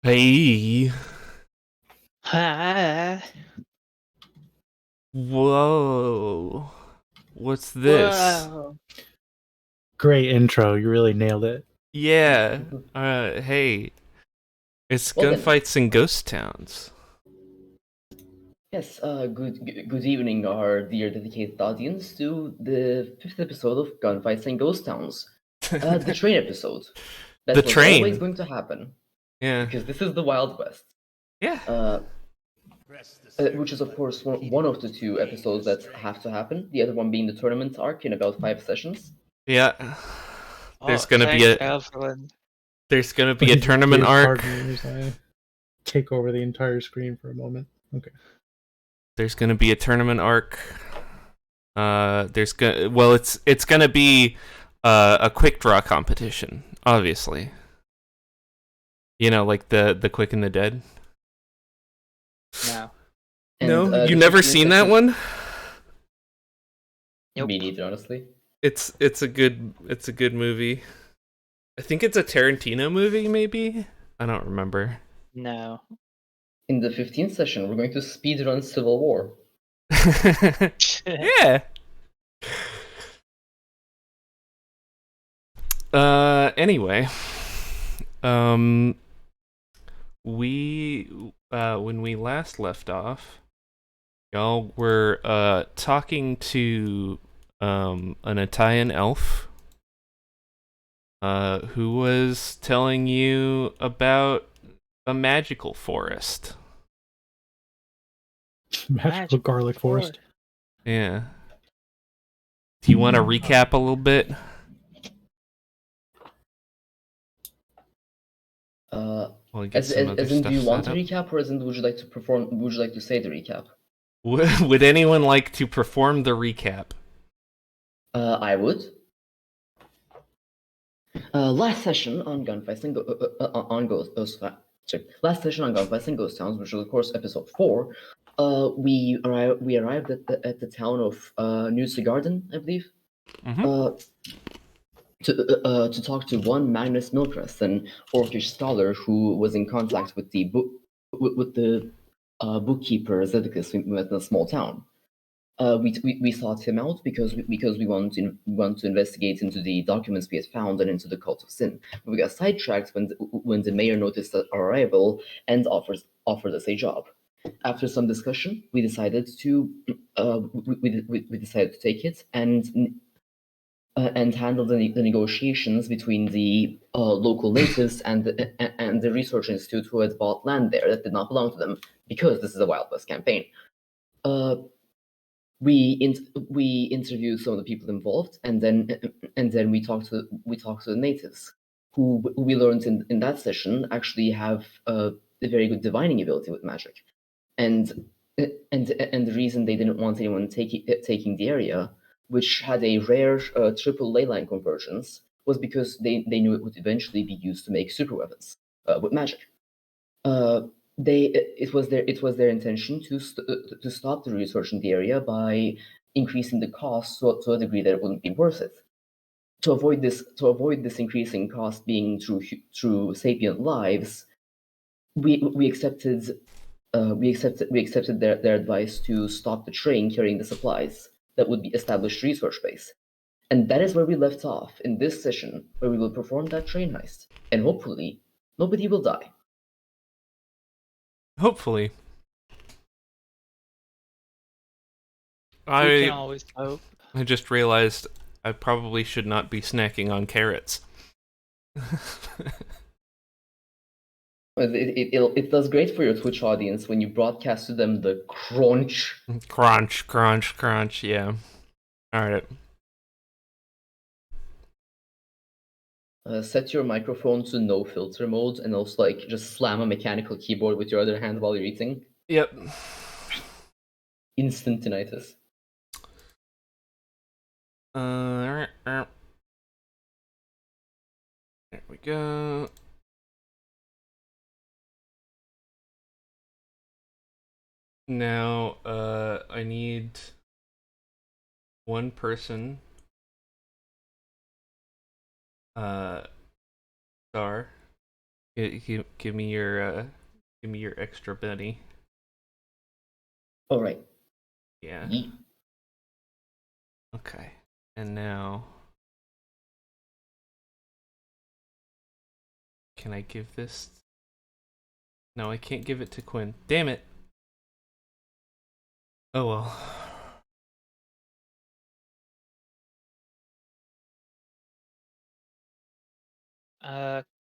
Hey, Ah, whoa, what's this? whoa. Great intro. You really nailed it. Yeah, hey, it's Well then, Gunfights and Ghost Towns. yes, good evening, our dear dedicated audience, to the fifth episode of Gunfights and Ghost Towns, the train episode. The That was always train. going to happen, Yeah, because this is the Wild West, yeah. which is of course one of the two episodes that have to happen, the other one being the tournament arc in about 5 sessions. Yeah. There's Oh, gonna be thanks, a Evelyn. tournament arc. Pardon me as I take over the entire screen for a moment. Okay. There's gonna be a tournament arc. It's gonna be a quick draw competition, obviously. You know, like the Quick and the Dead. No. No, And you the never 15th seen that session, one? Nope. me neither, honestly. It's a good movie. I think it's a Tarantino movie, maybe? I don't remember. No. In the 15th session, we're going to speedrun Civil War. Yeah. Anyway. Um we when we last left off, y'all were talking to an Italian elf who was telling you about a magical forest. Magical garlic forest. Yeah. Do you want to recap a little bit? While I get some other As in, do stuff you want set to up. recap, or as in, would you like to perform? Would you like to say the recap? Would anyone like to perform the recap? I would. Last session on Gunfights and on last session on Gunfights and Ghost Towns, which was of course episode 4. We arrived at the town of New Garden, I believe. Mm-hmm. To talk to one Magnus Milcrest, an Orcish scholar who was in contact with the bookkeeper Zedicus we met in a small town. We sought him out because we want to investigate into the documents we had found and into the cult of sin. We got sidetracked when the mayor noticed our arrival and offered us a job. After some discussion, we decided to take it and handle the negotiations between the local natives and the research institute who had bought land there that did not belong to them, because this is a Wild West campaign. We interviewed some of the people involved, and then we talked to the natives, who we learned in that session actually have a very good divining ability with magic, and the reason they didn't want anyone taking the area, which had a rare triple ley line convergence, was because they knew it would eventually be used to make super weapons with magic. It was their intention to stop the research in the area by increasing the cost to a degree that it wouldn't be worth it. To avoid this increasing cost being through sapient lives, we accepted their advice to stop the train carrying the supplies that would be established research base. And that is where we left off in this session, where we will perform that train heist, and hopefully nobody will die. Hopefully. We can I always hope. just realized I probably should not be snacking on carrots. It does great for your Twitch audience when you broadcast to them the crunch. Crunch, crunch, crunch, yeah. Alright. Set your microphone to no filter mode, and also like just slam a mechanical keyboard with your other hand while you're eating. Yep. Instant tinnitus. There we go. Now, I need one person. Star. Give me your extra money. All right. Yeah. Yeet. Okay. And now, can I give this? No, I can't give it to Quinn. Damn it. Oh well.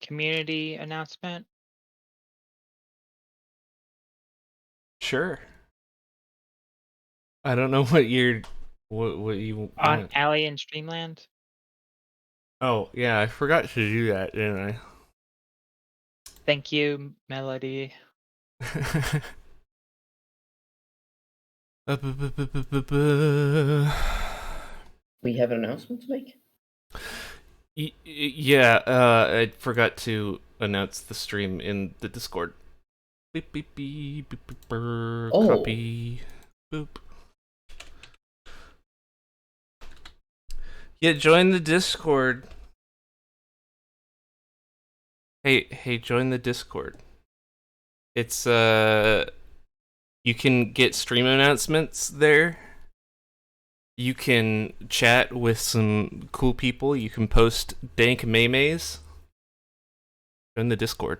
Community announcement. Sure. I don't know what you On want. Alley and Streamland. Oh yeah, I forgot to do that, didn't Thank you, Melody. I? We have an announcement to make. Yeah, I forgot to announce the stream in the Discord. Beep beep beep beep beep brr, Oh. copy. Boop. Yeah, join the Discord. Hey, join the Discord. It's you can get stream announcements there. You can chat with some cool people. You can post dank maymays. Join the Discord.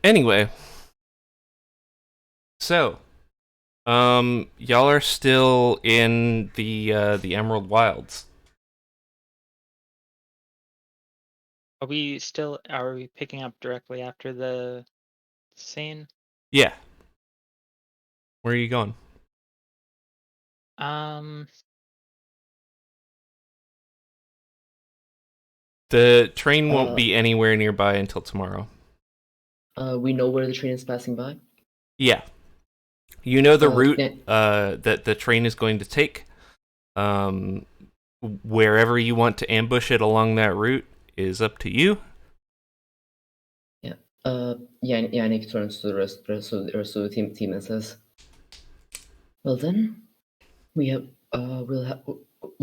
Anyway, so y'all are still in the Emerald Wilds. Are we picking up directly after the scene? Yeah. Where are you going? The train won't be anywhere nearby until tomorrow. We know where the train is passing by. Yeah. You know the route yeah. that the train is going to take. Wherever you want to ambush it along that route is up to you. Yeah. Nick turns to the rest of the team and says, "Well then, we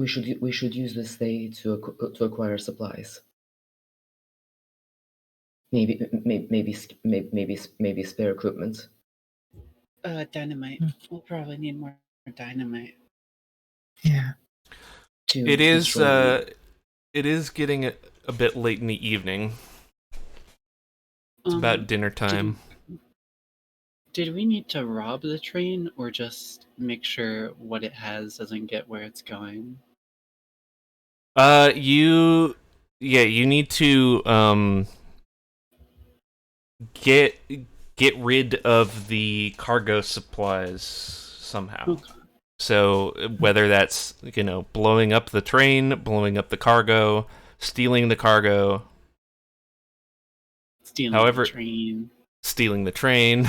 should use this day to acquire supplies. Maybe spare equipment. Dynamite. We'll probably need more dynamite. Yeah. It is getting a bit late in the evening. It's about dinner time. Did we need to rob the train or just make sure what it has doesn't get where it's going? You need to get rid of the cargo supplies somehow. Okay. So whether that's, blowing up the train, blowing up the cargo, stealing the cargo, Stealing the train,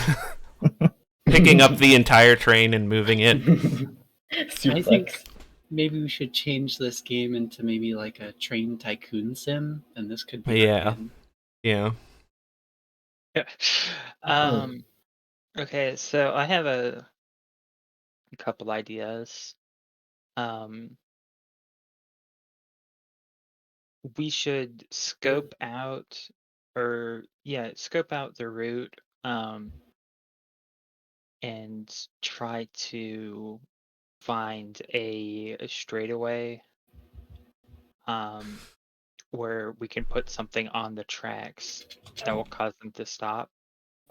picking up the entire train and moving it. I think maybe we should change this game into maybe like a train tycoon sim, and this could be our win. Yeah. Okay, so I have a couple ideas. We should scope out the route and try to find a straightaway where we can put something on the tracks that will cause them to stop,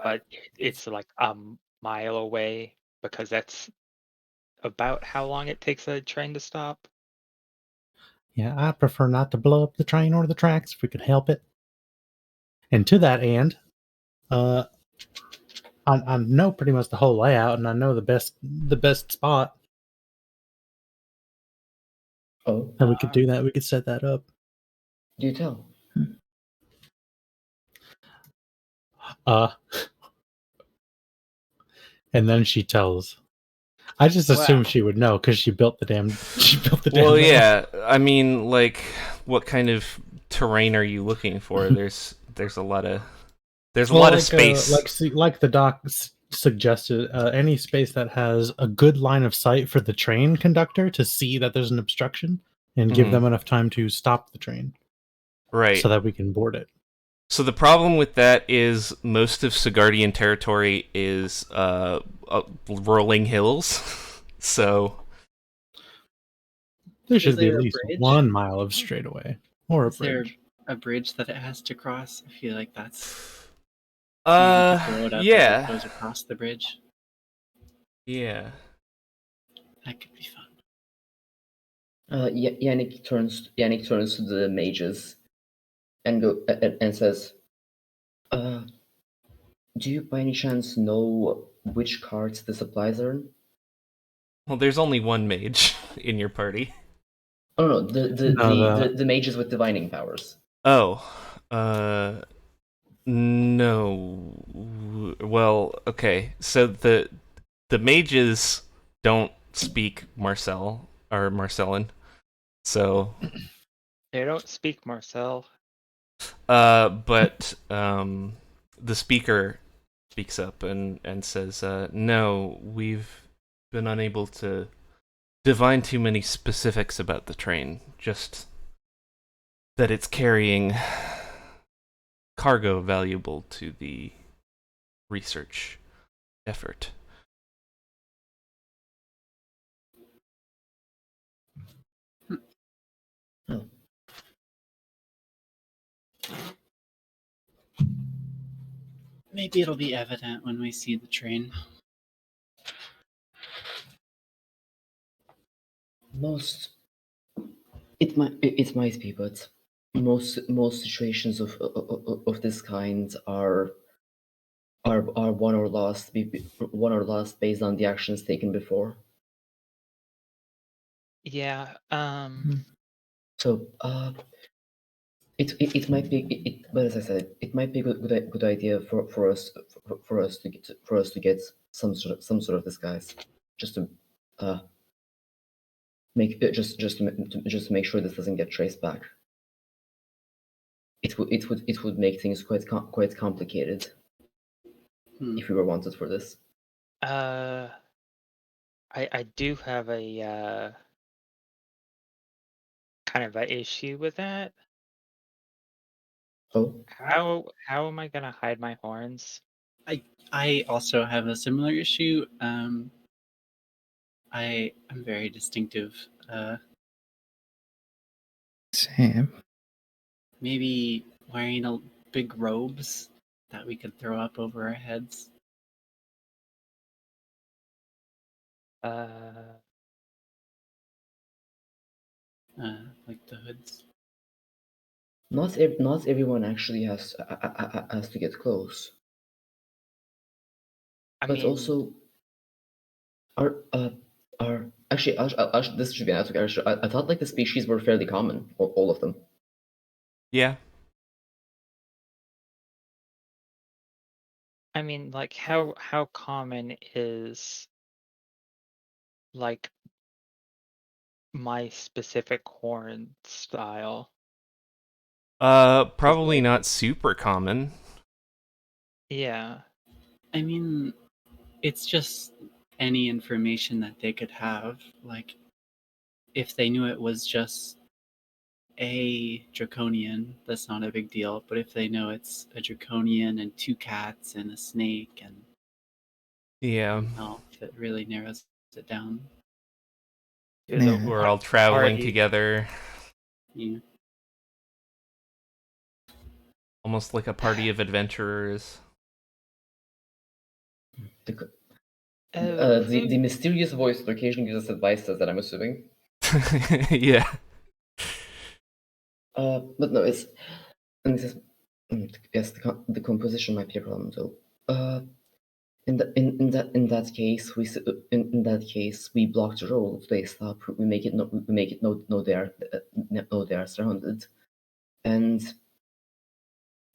but it's like a mile away because that's about how long it takes a train to stop. Yeah, I prefer not to blow up the train or the tracks if we could help it. And to that end, I know pretty much the whole layout, and I know the best spot. Oh, and we could do that. We could set that up. Do tell. And then she tells. I just assumed she would know because she built the damn. Well, yeah. I mean, like, what kind of terrain are you looking for? There's a lot of space. Like the doc suggested, any space that has a good line of sight for the train conductor to see that there's an obstruction and give them enough time to stop the train. Right. so that we can board it. So the problem with that is most of Sigardian territory is rolling hills. So There should be there at a least bridge? 1 mile of straightaway or a Is there bridge. a bridge that it has to cross? I feel like that's maybe to throw it up as it yeah. goes across the bridge. Yeah. That could be fun. Yannick turns to the mages and says, "Do you by any chance know which cards the supplies are in?" Well, there's only one mage in your party. Oh no, the mages with divining powers. Oh. No. Well, okay. So the mages don't speak Marcel or Marcellan. So They don't speak Marcel. but the speaker speaks up and says, "No, we've been unable to divine too many specifics about the train. Just that it's carrying cargo valuable to the research effort." Oh. Maybe it'll be evident when we see the train. It might be, but most situations of this kind are won or lost based on the actions taken before. Yeah. So it might be but as I said, it might be a good idea for us to get some sort of disguise, just to make just to make sure this doesn't get traced back. It would make things quite complicated if we were wanted for this. I do have a kind of a issue with that. Oh, How am I gonna hide my horns? I also have a similar issue. I am very distinctive. Same. Maybe wearing big robes that we could throw up over our heads. Like the hoods. not everyone actually has to get close. I But mean, also, are actually this should be an answer. I thought like the species were fairly common, all of them. Yeah. I mean, like how common is like my specific horn style? Probably not super common. Yeah. I mean, it's just any information that they could have. Like, if they knew it was just a draconian, that's not a big deal. But if they know it's a draconian and 2 cats and a snake, and Yeah. it really narrows it down. Yeah. We're all traveling Party. together, Yeah. almost like a party of adventurers. The mysterious voice that occasionally gives us advice says that, I'm assuming. Yeah. But no, it's and this is yes, the composition might be a problem though. In that case, in that case we block the road. They stop. We make it no they are surrounded, and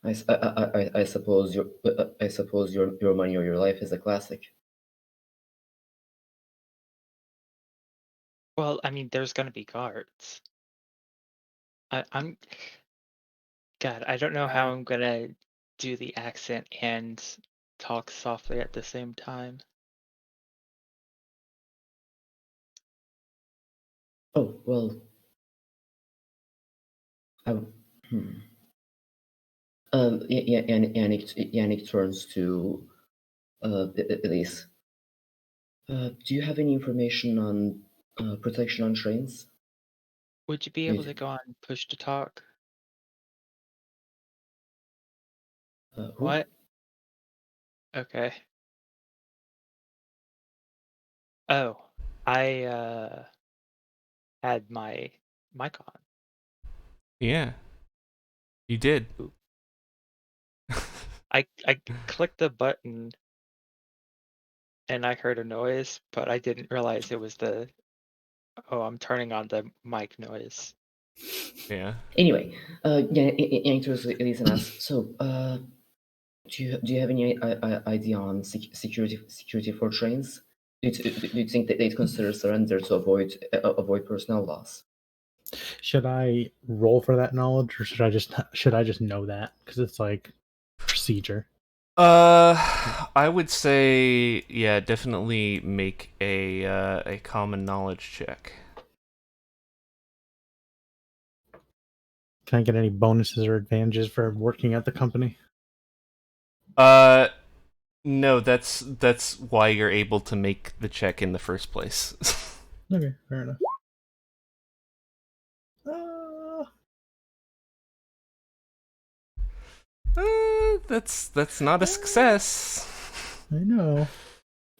I suppose your money or your life is a classic. Well, I mean, there's gonna be guards. I'm God, I don't know how I'm gonna do the accent and talk softly at the same time. Oh well. I, hmm. Yannick turns to Elise. Do you have any information on protection on trains? Would you be able to go on push to talk? Who? What? Okay. Oh, I had my mic on. Yeah, you did. I clicked the button and I heard a noise, but I didn't realize it was the I'm turning on the mic noise. Yeah. Anyway, Yannick turns to Elise and asks, so, do you have any idea on security for trains? Do you think that they'd consider surrender to avoid personnel loss? Should I roll for that knowledge, or should I just know that because it's like procedure? I would say, yeah, definitely make a common knowledge check. Can I get any bonuses or advantages for working at the company? No, that's why you're able to make the check in the first place. Okay, fair enough. That's not a success. I know.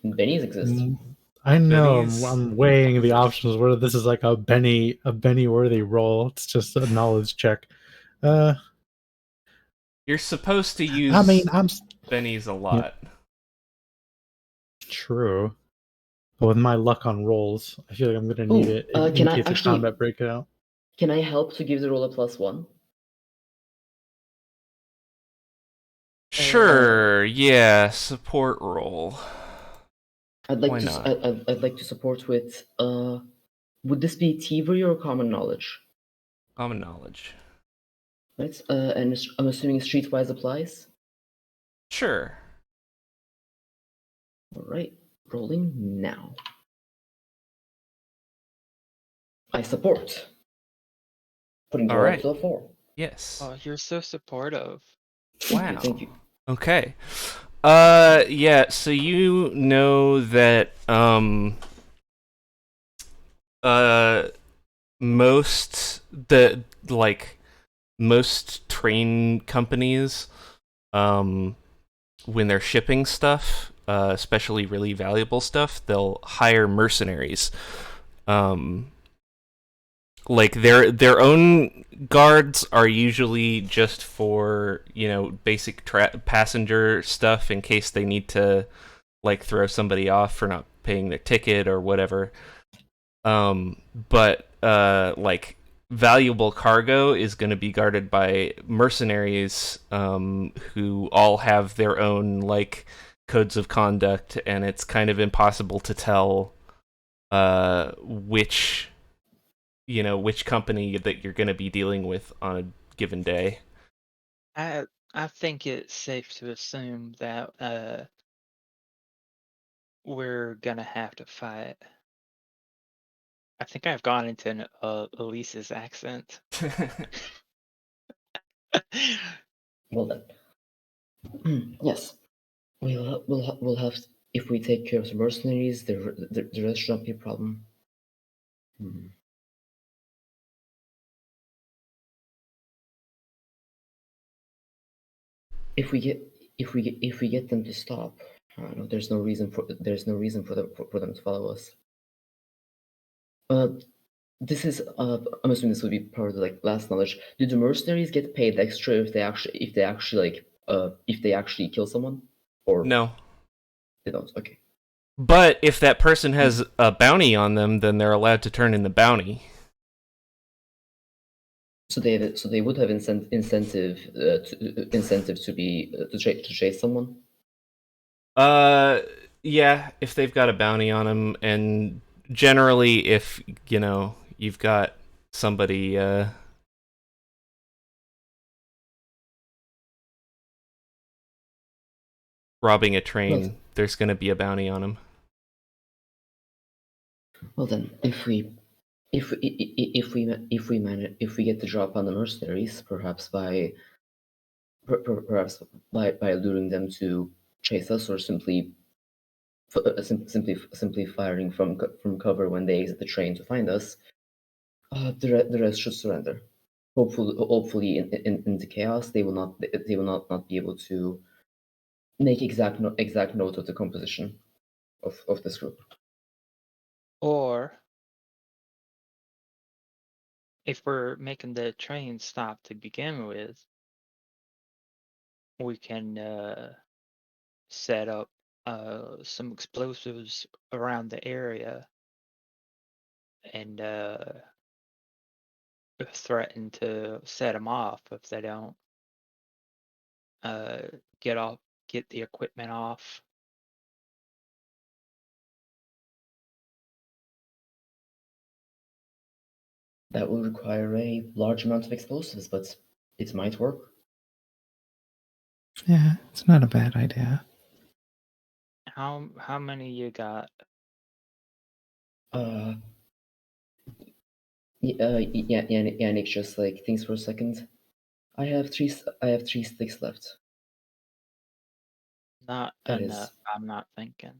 Bennies exist. I know. Bennies. I'm weighing the options. Whether this is like a Benny worthy roll. It's just a knowledge check. You're supposed to use I mean, I'm bennies a lot. true. But with my luck on rolls, I feel like I'm gonna need it in can I case of actually- combat breakout. Can I help to give the roll a +1? Sure, yeah, support roll. I'd like Why to. not? I'd like to support with. Would this be thievery or common knowledge? Common knowledge. Right. And I'm assuming streetwise applies. Sure. All right. Rolling now. I support. Putting the All roll right. up to a 4. Yes. Oh, you're so supportive. Wow. Thank you. Okay. Yeah, so you know that most train companies, when they're shipping stuff, especially really valuable stuff, they'll hire mercenaries. Like their own guards are usually just for, basic passenger stuff in case they need to like throw somebody off for not paying their ticket or whatever. But like valuable cargo is going to be guarded by mercenaries who all have their own like codes of conduct, and it's kind of impossible to tell which company that you're going to be dealing with on a given day. I think it's safe to assume that we're gonna have to fight. I think I've gone into an Elise's accent. Well then. Yes. We'll have. If we take care of the mercenaries, the rest should not be a problem. If we get them to stop, there's no reason for them to follow us. This is I'm assuming this would be part of the last knowledge. Do the mercenaries get paid extra if they actually kill someone, or No. they don't? Okay. But if that person has a bounty on them, then they're allowed to turn in the bounty. So they would have incentive to chase someone. Yeah, if they've got a bounty on them, and generally if you've got somebody robbing a train, there's going to be a bounty on them. Well then, if we get the drop on the mercenaries, perhaps by perhaps by luring them to chase us, or simply firing from cover when they exit the train to find us. The rest should surrender. Hopefully, in the chaos, they will not be able to make exact note of the composition of this group. Or if we're making the train stop to begin with, we can set up some explosives around the area and threaten to set them off if they don't get the equipment off. That will require a large amount of explosives, but it might work. Yeah, it's not a bad idea. How many you got? Yannick just like thinks for a second. I have three sticks left. Not That enough. is I'm not thinking.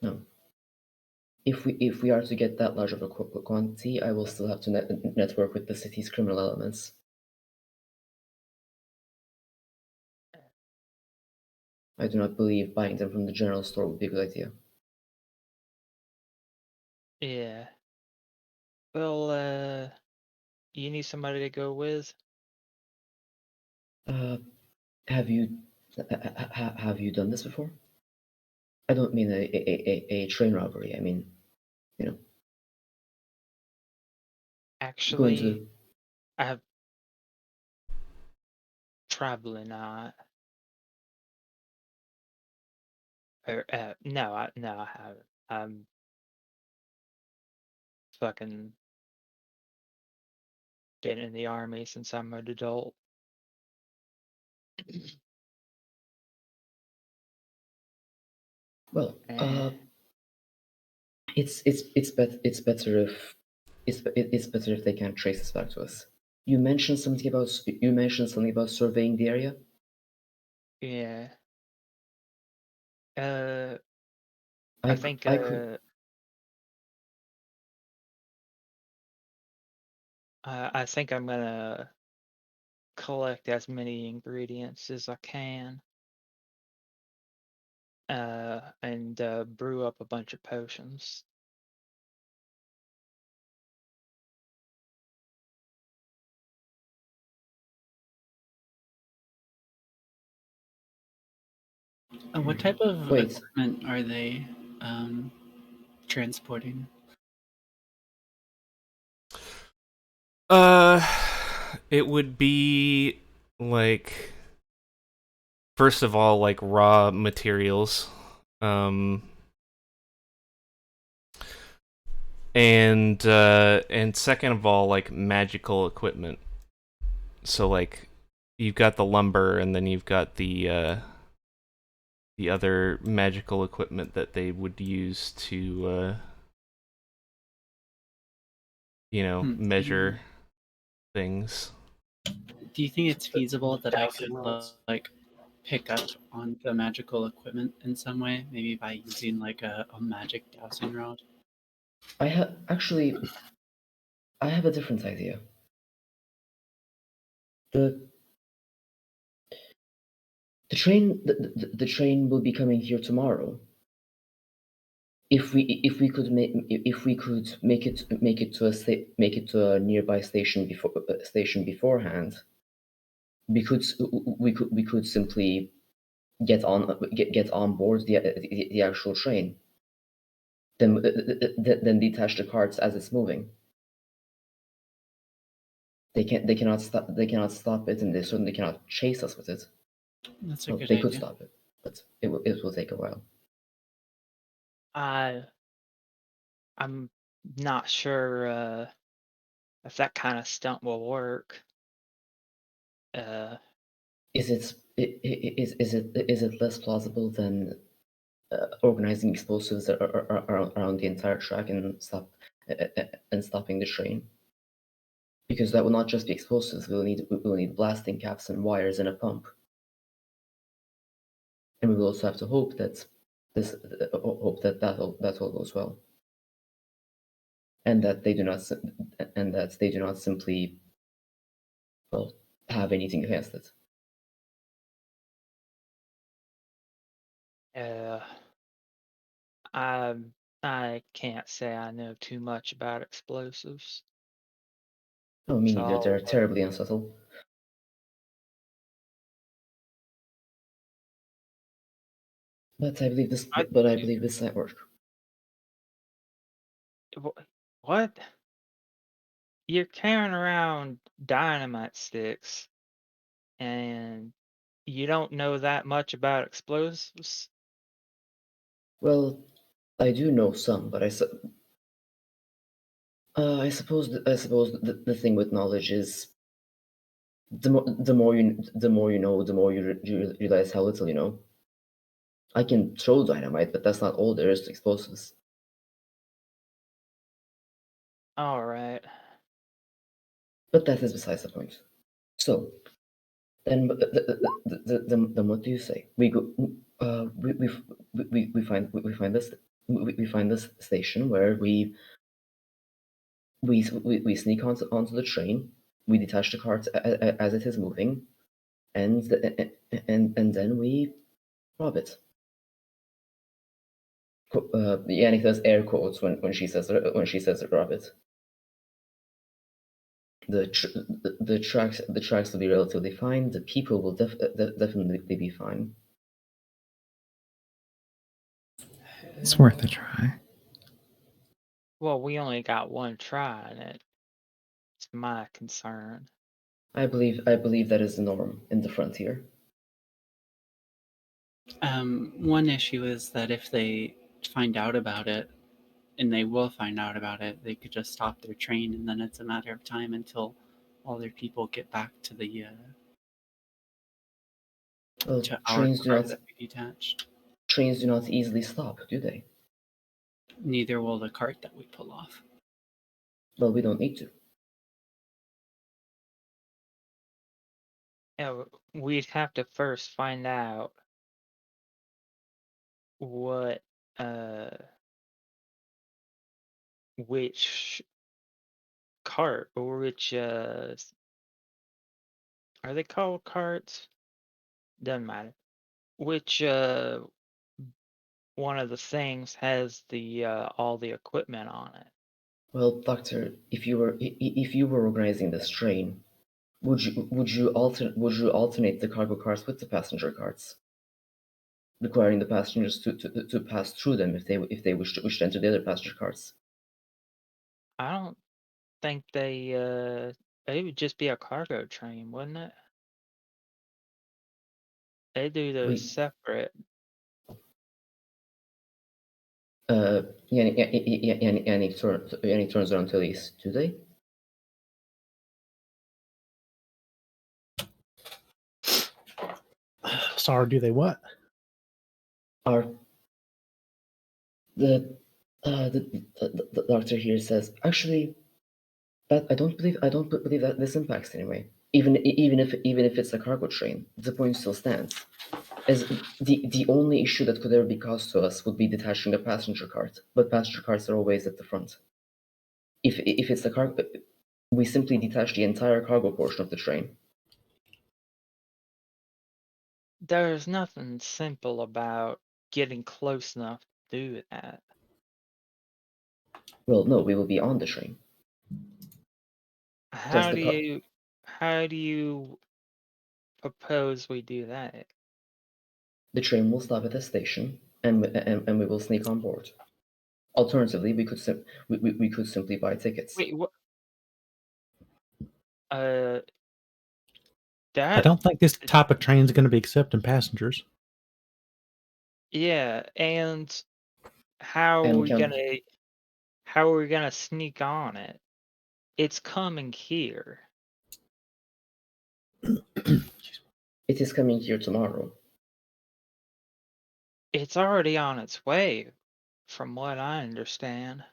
no. If we are to get that large of a quantity, I will still have to network with the city's criminal elements. I do not believe buying them from the general store would be a good idea. Yeah. Well, you need somebody to go with? Have you done this before? I don't mean a train robbery. I mean, going to Actually, I have probably not. Or no, I haven't. I'm fucking been in the army since I'm an adult. well, Eh, it's better if they can't trace this back to us. You mentioned something about surveying the area. yeah. I I c- think I could I think I'm gonna collect as many ingredients as I can. And brew up a bunch of potions. What type of wait. equipment are they transporting? It would be like, first of all, like raw materials, and second of all, like magical equipment. So like, you've got the lumber, and then you've got the other magical equipment that they would use to measure things. Do you think it's feasible that I could like pick up on the magical equipment in some way, maybe by using like a magic dowsing rod? I have a different idea. The the train will be coming here tomorrow. If we could make it to a nearby station beforehand, we could simply get on board the actual train, then detach the carts as it's moving. They cannot stop it, and they certainly cannot chase us with it. That's a Well, good they could idea. stop it, but it will take a while. I'm not sure if that kind of stunt will work. Is it less plausible than organizing explosives around the entire track and stopping the train? Because that will not just be explosives. We'll need blasting caps and wires and a pump. And we will also have to hope that that all goes well, and that they do not simply, well, have anything against it. I can't say I know too much about explosives. Oh, me It's neither. all They're terribly unsubtle. But I believe this. I- But I believe this might work. what? You're carrying around dynamite sticks, and you don't know that much about explosives? Well, I do know some, but I suppose the thing with knowledge is the more you know, the more you realize how little you know. I can throw dynamite, but that's not all there is to explosives. All right. But that is besides the point. So then, then what do you say? We go. We find this station where we sneak onto the train. We detach the cart as it is moving, and then we rob it. Yannick does air quotes when she says rob it. The tracks will be relatively fine. The people will definitely be fine. It's worth a try. Well, we only got one try in it. It's my concern. I believe that is the norm in the frontier. One issue is that if they find out about it, and they will find out about it, they could just stop their train, and then it's a matter of time until all their people get back to the Well, to our car that we detached. trains do not easily stop, do they? Neither will the cart that we pull off. Well, we don't need to. Yeah, we'd have to first find out what which cart or which are they called carts? Doesn't matter. Which one of the things has the all the equipment on it? Well, Doctor, if you were organizing this train, would you alternate the cargo cars with the passenger carts, requiring the passengers to pass through them if they wish to enter the other passenger carts? I don't think it would just be a cargo train, wouldn't it? They do those We separate. Yannick turns around to Elise. Do they? Sorry, do they what? Are the doctor here says actually that I don't believe that this impacts anyway. Even if it's a cargo train, the point still stands. As the only issue that could ever be caused to us would be detaching a passenger cart, but passenger carts are always at the front. If it's a cargo, we simply detach the entire cargo portion of the train. There's nothing simple about getting close enough to do that. Well, no, we will be on the train. Just How do you propose we do that? the train will stop at a station, and we will sneak on board. Alternatively, we could simply buy tickets. Wait, what? I That don't think this type of train is going to be accepting passengers. yeah, and how are And we gonna sneak on it? It's coming here. it is coming here tomorrow. It's already on its way, from what I understand.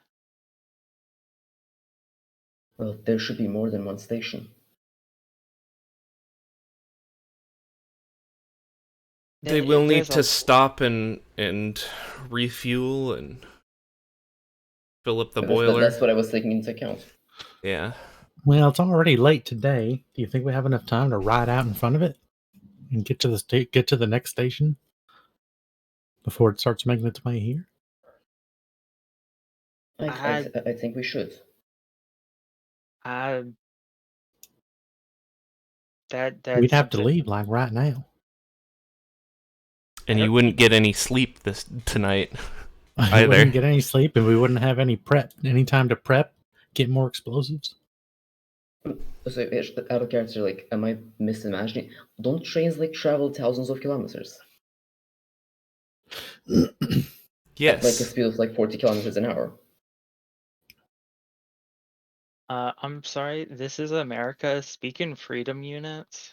Well, there should be more than one station. They will need to stop and refuel and fill up the boiler. That's what I was taking into account. Yeah. Well, it's already late today. Do you think we have enough time to ride out in front of it and get to the next station before it starts making its way here? I think we should. We'd have to leave like right now. And you wouldn't get any sleep tonight We either. wouldn't get any sleep, and we wouldn't have any time to prep, get more explosives. So, out of character, like, am I misimagining? Don't trains like travel thousands of kilometers? Yes. At like a speed of like 40 kilometers an hour. I'm sorry, this is America. Speak in freedom units.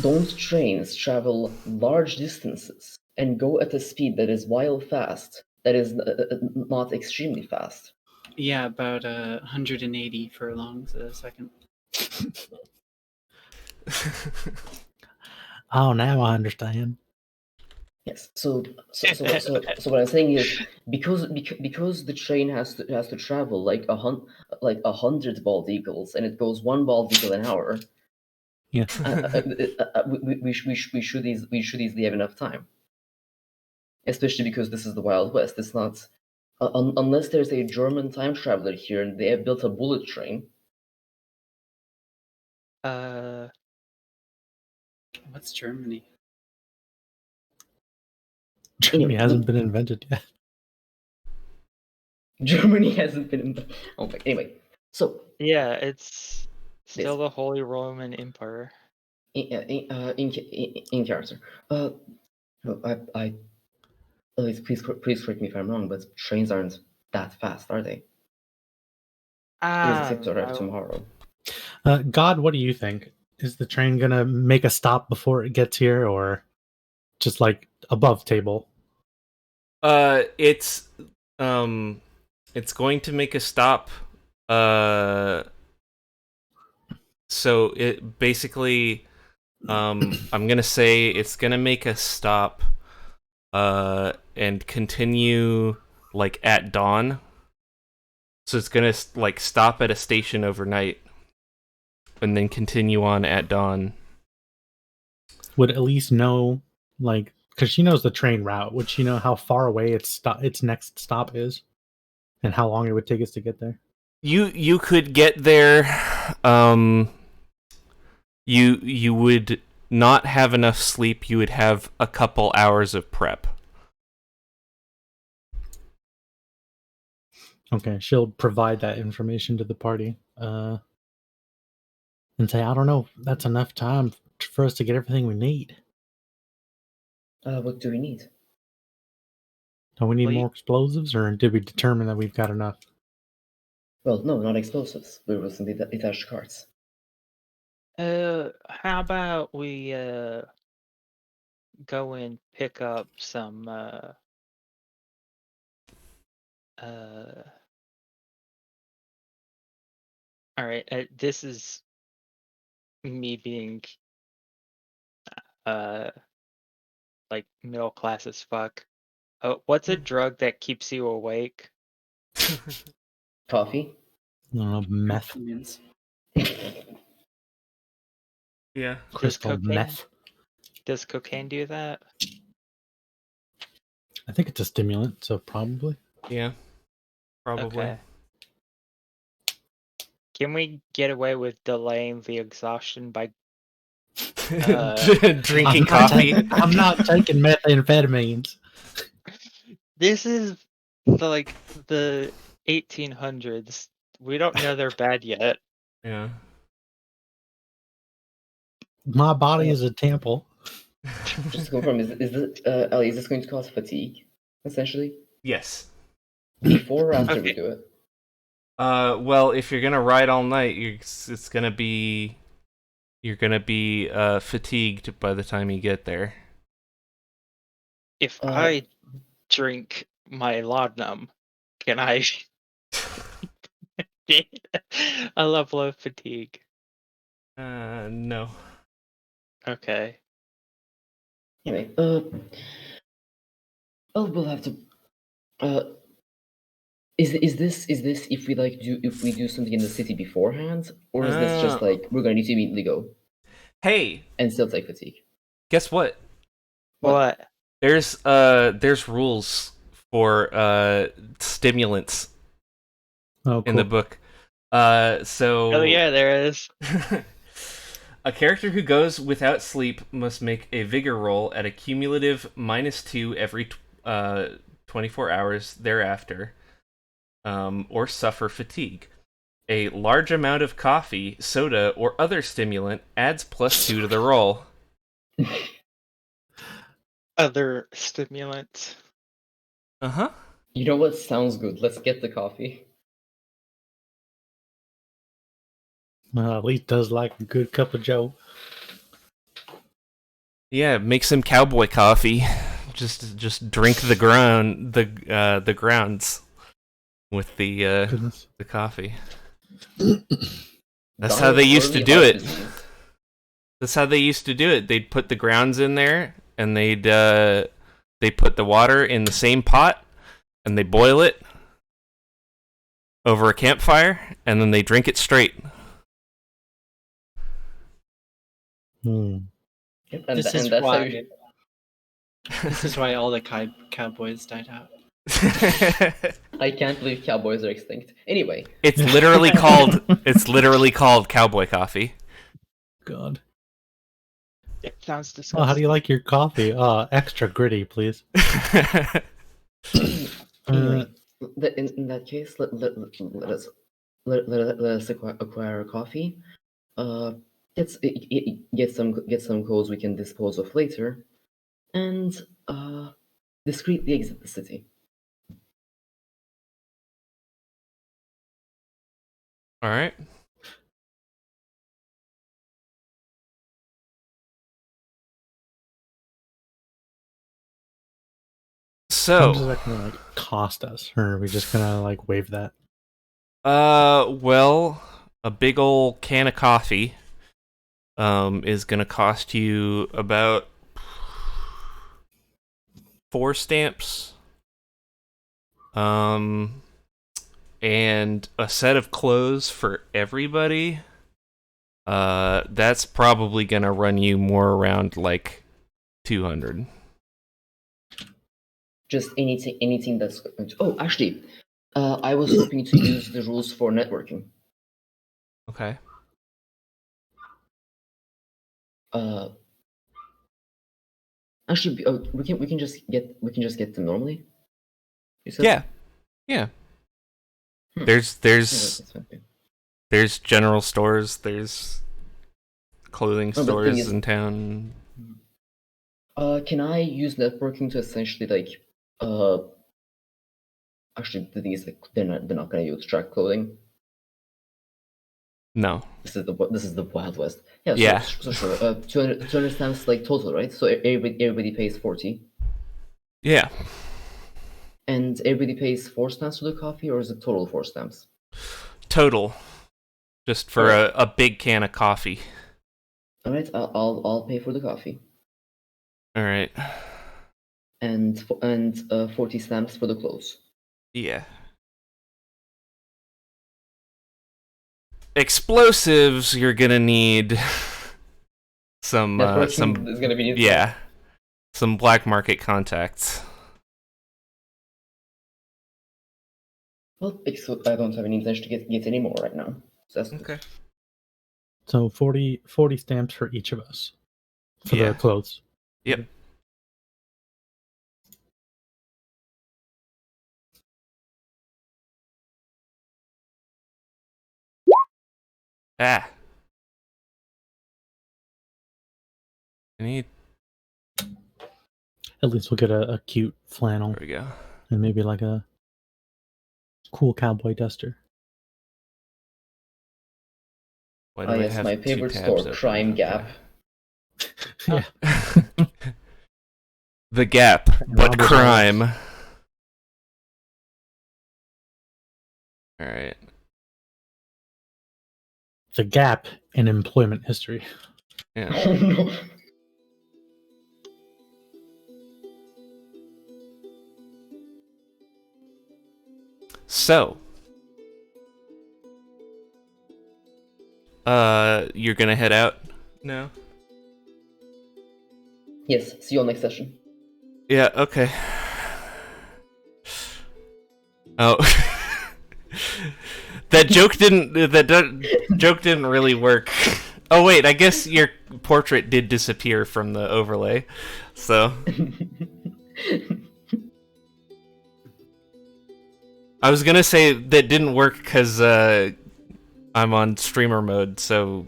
Don't trains travel large distances and go at a speed that is wild fast, that is not extremely fast? Yeah, about 180 furlongs a second. Oh, now I understand. Yes. So what I'm saying is because the train has to travel like 100 bald eagles, and it goes one bald eagle an hour. Yeah. We should easily have enough time. Especially because this is the Wild West. It's not unless there's a German time traveler here and they have built a bullet train. What's Germany? Germany hasn't been invented yet. Germany hasn't been. Oh, anyway. So yeah, it's still the Holy Roman Empire. In character. Please correct me if I'm wrong, but trains aren't that fast, are they? Except to arrive tomorrow. God, what do you think? Is the train gonna make a stop before it gets here, or just like above table? It's going to make a stop. So it basically, I'm gonna say it's gonna make a stop, and continue like at dawn. So it's gonna like stop at a station overnight, and then continue on at dawn. Would at least know, like, because she knows the train route. Would she know how far away its next stop is, and how long it would take us to get there? You could get there. You would not have enough sleep. You would have a couple hours of prep. Okay, she'll provide that information to the party, and say, I don't know, that's enough time for us to get everything we need. What do we need? Do we need more explosives, or did we determine that we've got enough? Well, no, not explosives. We will simply detach carts. How about we go and pick up some all right, this is me being like middle class as fuck. What's a drug that keeps you awake? Coffee? I don't know, meth. Yeah. Crystal meth. Does cocaine do that? I think it's a stimulant, so probably. Yeah. Probably. Okay. Can we get away with delaying the exhaustion by drinking coffee? I'm not taking methamphetamines. This is like the 1800s. We don't know they're bad yet. Yeah. My body is a temple. Just to confirm, is Ellie, is this going to cause fatigue, essentially? Yes. Before or after we do it? Well, if you're gonna ride all night, you're gonna be fatigued by the time you get there. If I drink my laudanum, can I a level of fatigue? No. Okay. Anyway, oh, we'll have to. Is this if we do something in the city beforehand, or is this just like we're gonna need to immediately go Hey, and still take fatigue? guess what? What? There's rules for stimulants Oh, in the cool. book. So Oh yeah, there is. a character who goes without sleep must make a vigor roll at a cumulative -2 every 24 hours thereafter, or suffer fatigue. A large amount of coffee, soda, or other stimulant adds +2 to the roll. Other stimulants. Uh-huh. You know what sounds good? Let's get the coffee. Elite does like a good cup of Joe. Yeah, make some cowboy coffee. Just drink the grounds with the Goodness. coffee. That's how they used to do it. That's how they used to do it. They'd put the grounds in there, and they'd put the water in the same pot, and they boil it over a campfire, and then they drink it straight. Hmm. Yep, and, This and is that's how why. you. This is why all the cowboys died out. I can't believe cowboys are extinct. Anyway, It's literally called cowboy coffee. God. It sounds Oh, disgusting. how do you like your coffee? Extra gritty, please. anyway, in that case, let us acquire a coffee. Get some coals we can dispose of later, and discreetly exit the city. All right. How much is So, that gonna like cost us, or are we just gonna like waive that? well, a big old can of coffee is gonna cost you about 4 stamps. And a set of clothes for everybody. That's probably gonna run you more around like 200. Just anything that's. Oh, actually, I was hoping to use the rules for networking. Okay. Actually, we can just get them normally. You said? Yeah. Yeah. Hmm. There's Yeah, that's fine. there's general stores, there's clothing No, but the thing stores is- in town. Can I use networking to essentially actually the thing is like they're not gonna use track clothing. No. This is the Wild West. Yeah. Yeah. So sure. 200 stamps like total, right? So everybody pays 40, Yeah. and everybody pays 4 stamps for the coffee, or is it total 4 stamps? Total. Just for Alright. a big can of coffee. All right. I'll pay for the coffee, All right. and 40 stamps for the clothes. Yeah. Explosives, you're gonna need some Networking is gonna be needed. yeah, some black market contacts. Well, so I don't have any intention to get any more right now. So that's Okay. So 40 stamps for each of us for Yeah. the clothes. Yep. Ah. I need. At least we'll get a cute flannel There we go. and maybe like a cool cowboy duster. Why Ah, do I yes, have my 2 favorite tabs store, open? Crime Okay. Gap. Yeah. The Gap, but Robbers crime. All right. The gap in employment history. Yeah. Oh no. So, you're gonna head out now? Yes, see you all next session. Yeah, okay. Oh. That joke didn't really work. Oh wait, I guess your portrait did disappear from the overlay. So I was gonna say that didn't work because I'm on streamer mode, so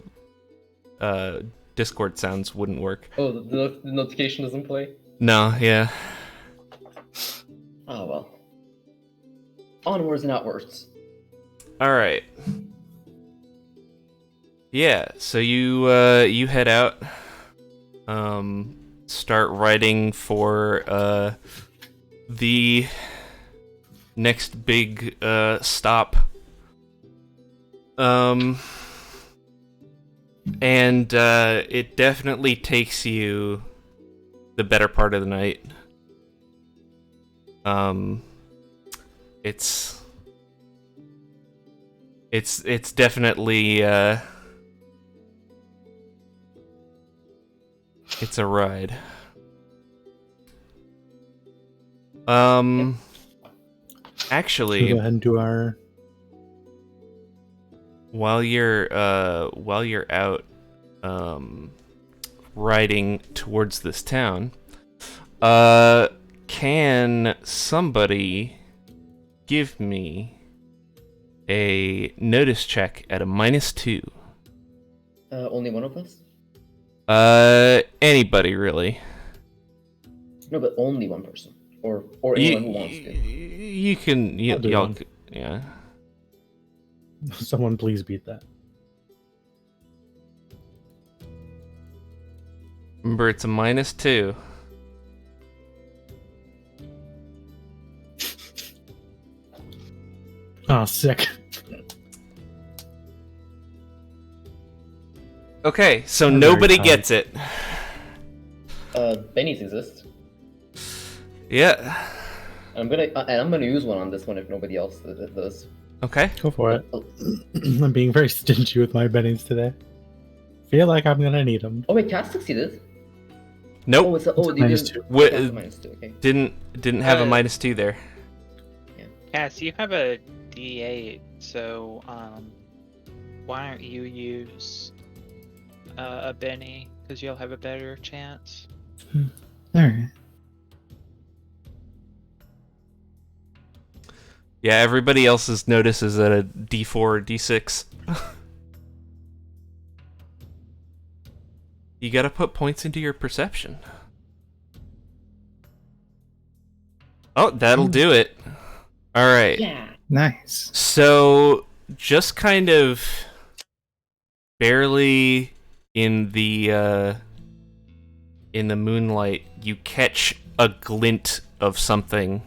Discord sounds wouldn't work. Oh, the notification doesn't play? No, yeah. Oh well. Onwards and outwards. Alright. Yeah, so you head out. Start writing for the next big stop. And it definitely takes you the better part of the night. It's definitely it's a ride. Actually, Go ahead and do our. while you're out riding towards this town, can somebody give me a notice check at a -2? Only one of us? Anybody really. No, but only one person. Or anyone who wants to. You can I'll do y'all one. yeah. Someone please beat that. Remember, it's a -2. Oh, sick. Okay, so I'm very nobody tired. gets it. Bennies exist. Yeah. I'm gonna use one on this one if nobody else does. Okay. Go for it. I'm being very stingy with my bennies today. Feel like I'm gonna need them. Oh wait, Cass succeeded. Nope. Oh, it's a, It's a you -2. didn't. What- That's a -2. Okay. Didn't have a -2 there. Cass, you have a D8, so why don't you use a Benny, because you'll have a better chance. Alright. Yeah, everybody else's notice is at a D4 or D6. You gotta put points into your perception. Oh, that'll do it. Alright. Yeah. Nice. So, just kind of barely in the moonlight, you catch a glint of something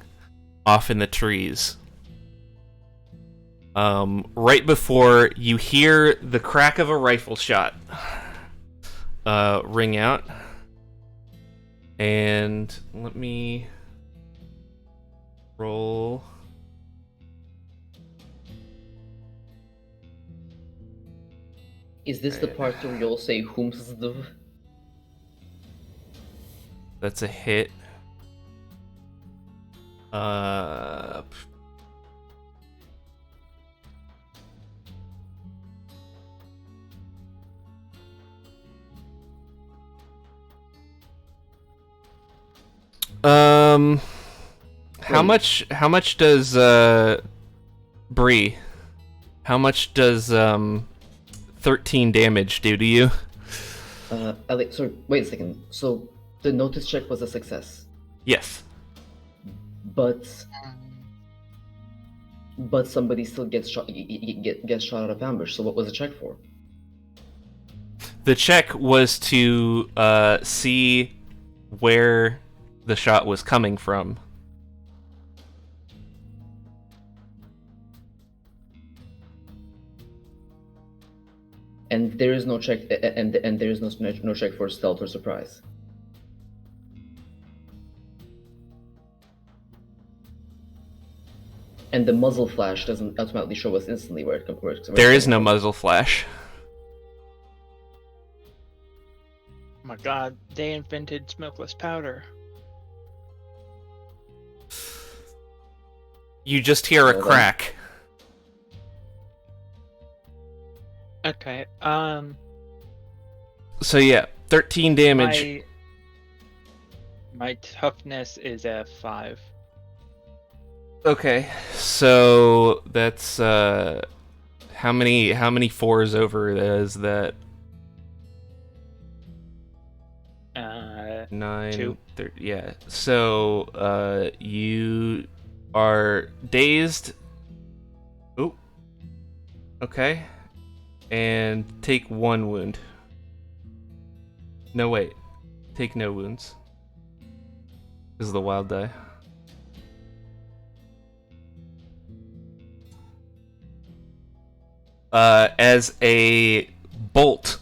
off in the trees. Right before you hear the crack of a rifle shot ring out. And let me roll. Is this the part where you'll say whom's the? That's a hit. How much does Bree? How much does 13 damage do to you? Alex, sorry, wait a second. So the notice check was a success, Yes. but somebody still gets shot out of ambush. So what was the check for? The check was to see where the shot was coming from. And there is no check, and there is no check for stealth or surprise. And the muzzle flash doesn't automatically show us instantly where it works. There is no muzzle flash. Oh my god, they invented smokeless powder. You just hear a Well then. crack. Okay, So yeah, 13 damage. my toughness is a 5. Okay, so that's how many fours over is that? 9, 2. 30, yeah. So you are dazed. Oh. Okay. And take 1 wound. No, wait. Take no wounds. This is the wild die. As a bolt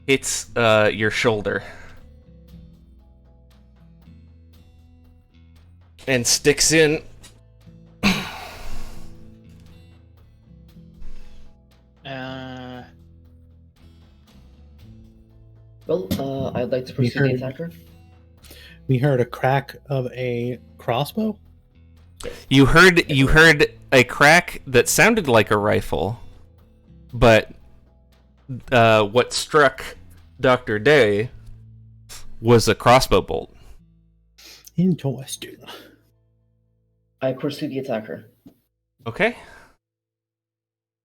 hits your shoulder and sticks in. Well, I'd like to pursue the attacker. We heard a crack of a crossbow. You heard a crack that sounded like a rifle, but what struck Dr. Day was a crossbow bolt. Interesting. I pursue the attacker. Okay.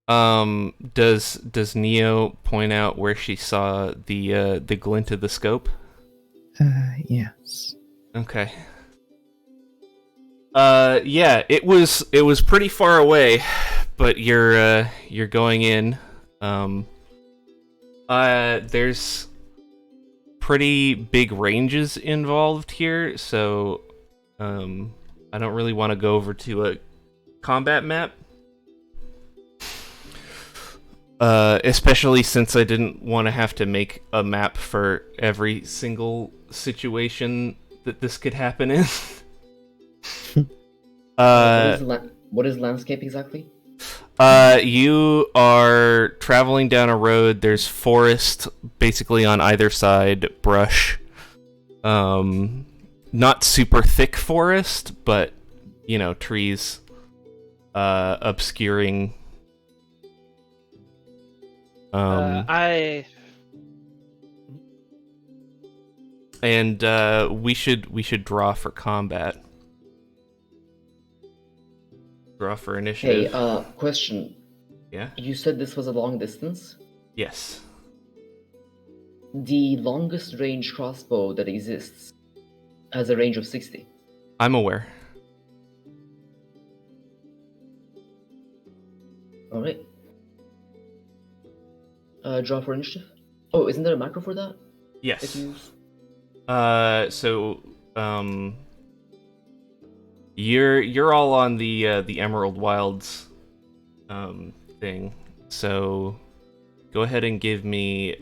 Does Neo point out where she saw the glint of the scope? Yes. Okay. Yeah, it was pretty far away, but you're going in. There's pretty big ranges involved here, so I don't really want to go over to a combat map. Especially since I didn't want to have to make a map for every single situation that this could happen in. What is landscape exactly? You are traveling down a road. There's forest basically on either side, brush. Not super thick forest, but trees obscuring. And we should draw for combat. Draw for initiative. Hey, question. Yeah? You said this was a long distance? Yes. The longest range crossbow that exists has a range of 60. I'm aware. Alright. Draw for initiative? Oh, isn't there a macro for that? Yes. So, you're all on the Emerald Wilds thing. So go ahead and give me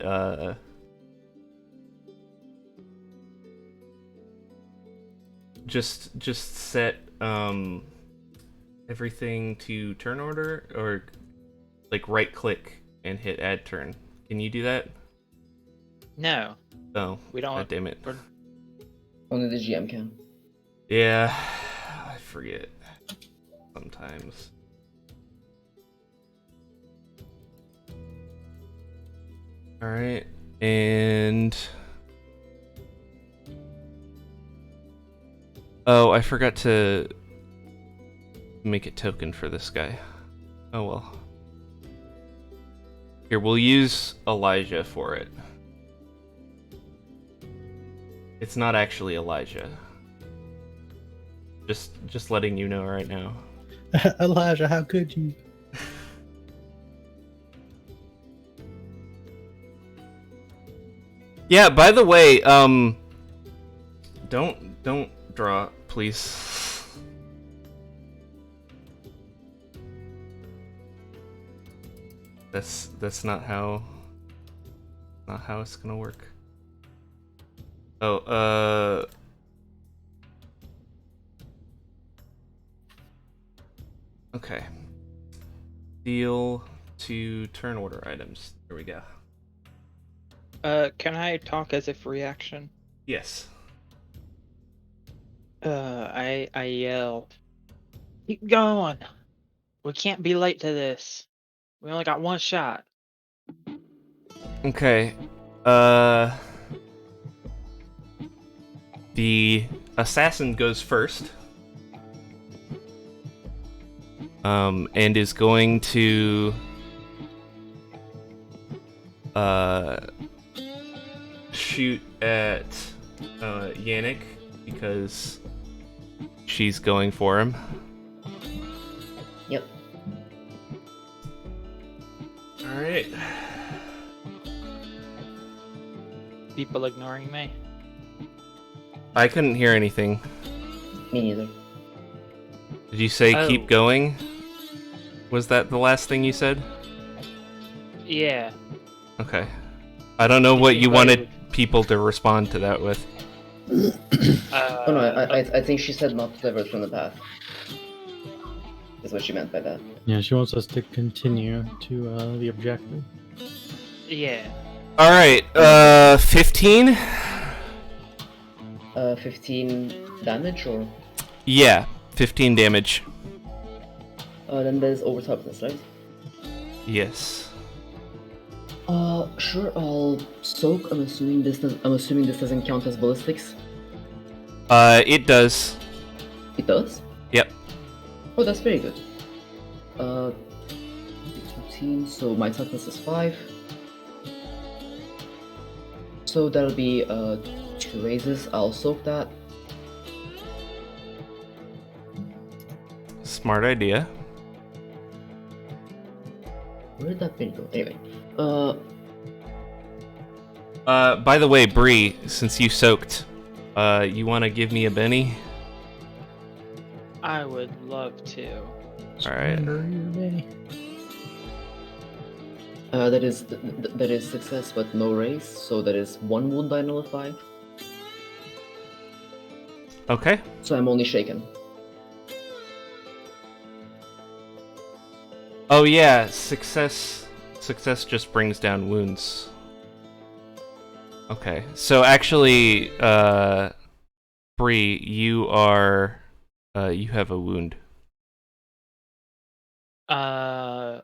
just set everything to turn order, or like right click and hit add turn. Can you do that? No. Oh, We don't. God damn it. only the GM can. Yeah, I forget sometimes. Alright, and... Oh, I forgot to make a token for this guy. Oh well. Here, we'll use Elijah for it. It's not actually Elijah. Just letting you know right now. Elijah, how could you? Yeah, by the way, don't draw, please. That's not how it's gonna work. Oh, Okay. Deal to turn order items. There we go. Can I talk as if reaction? Yes. I yell, keep going. We can't be late to this. We only got one shot. Okay. The assassin goes first. And is going to shoot at Yannick because she's going for him. Yep. All right. People ignoring me. I couldn't hear anything. Me neither. Did you say Oh. keep going? Was that the last thing you said? Yeah. Okay. I don't know If what you anybody wanted would- people to respond to that with. Oh no, I think she said not to divert from the path. Is what she meant by that. Yeah, she wants us to continue to the objective. Yeah. All right. 15. 15 damage, or? Yeah, 15 damage. Then there's over toughness, right? Yes. Sure. I'll soak. I'm assuming this doesn't count as ballistics. It does. It does. Yep. Oh, that's very good. 15. So my toughness is 5. So that'll be 2 raises. I'll soak that. Smart idea. Where did that pin go? Anyway. By the way, Bree, since you soaked, you want to give me a Benny? I would love to. All right. That is success, but no raise. So that is 1 wound I nullify. Okay. So I'm only shaken. Oh yeah, success just brings down wounds. Okay. So actually, Bree, you are you have a wound. How?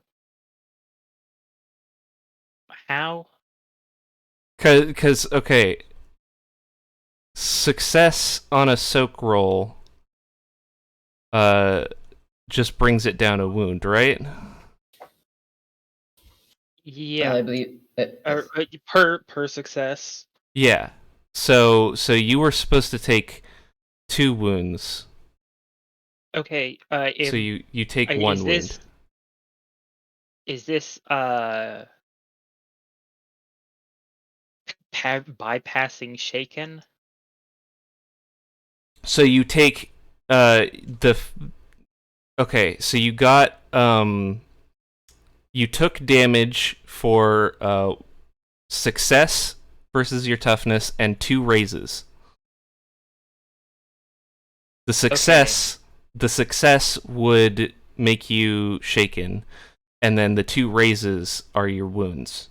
Cause okay. Success on a soak roll just brings it down a wound, right? Yeah. I believe. Or, per success. Yeah. So you were supposed to take 2 wounds. Okay. So you take is 1 wound. Is this bypassing shaken? So you take okay, so you got you took damage for success versus your toughness and 2 raises. The success would make you shaken, and then the 2 raises are your wounds.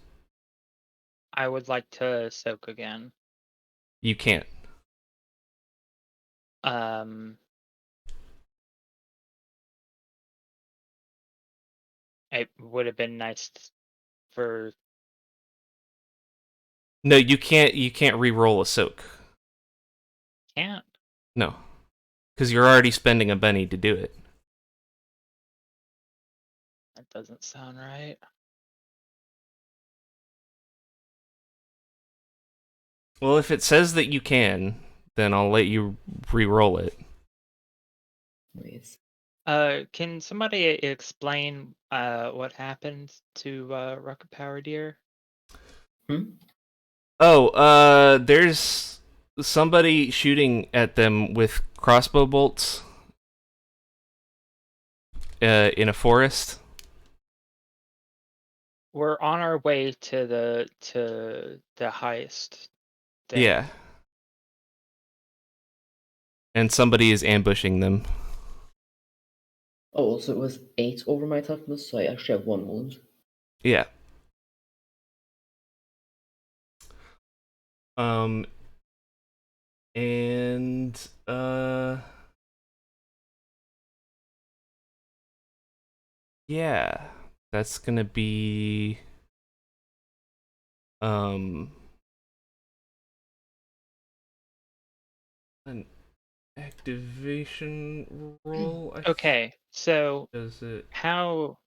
I would like to soak again. You can't. It would have been nice for. No, you can't re-roll a soak. Can't. No. Because you're already spending a Benny to do it. That doesn't sound right. Well, if it says that you can, then I'll let you re-roll it. Please. Can somebody explain what happened to Rocket Power Deer? Oh, there's somebody shooting at them with crossbow bolts in a forest. We're on our way to the heist thing. Yeah. And somebody is ambushing them. Oh, so it was 8 over my toughness, so I actually have 1 wound. Yeah. And yeah, that's gonna be an activation roll. Okay, so Does it? how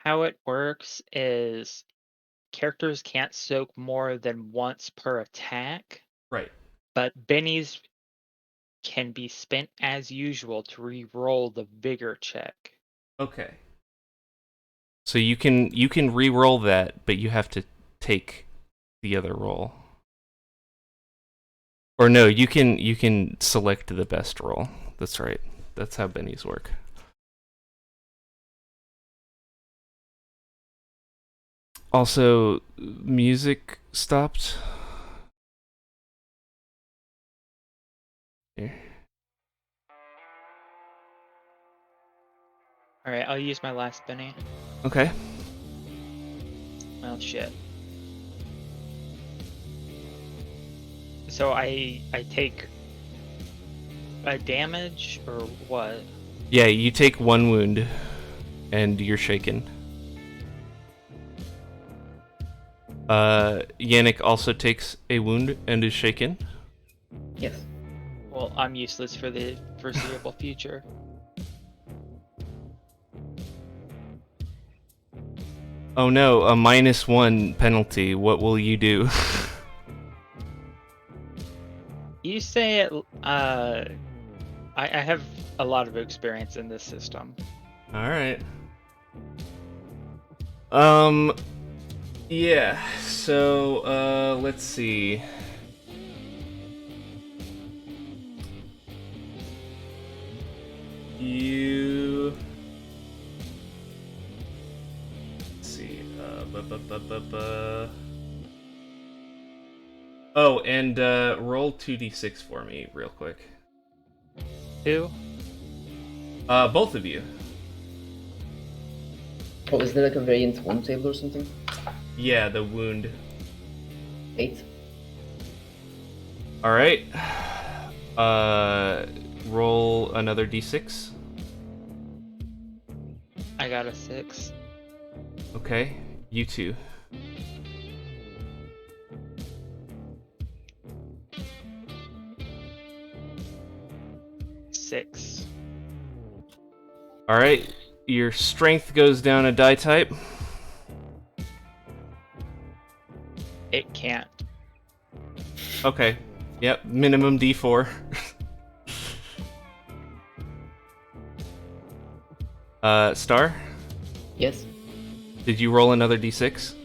it works is characters can't soak more than once per attack, Right. but bennies can be spent as usual to re-roll the vigor check. Okay. So you can re-roll that, but you have to take the other roll. Or no, you can select the best roll. That's right. That's how bennies work. Also, music stopped. Here. Alright, I'll use my last benny. Okay. Well, shit. So I take a damage or what? Yeah, you take 1 wound, and you're shaken. Yannick also takes a wound and is shaken. Yes. Well, I'm useless for the foreseeable future. Oh no, a -1 penalty. What will you do? You say it. I have a lot of experience in this system. All right. Yeah. So, let's see. You. Let's see. Oh, and roll 2d6 for me, real quick. Who? Both of you. Oh, is there like a variant wound table or something? Yeah, the wound. 8. All right. Roll another d6. I got a 6. Okay, you too. Six. All right, your strength goes down a die type. It can't. Okay. Yep, minimum d4. Star, Yes. did you roll another d6?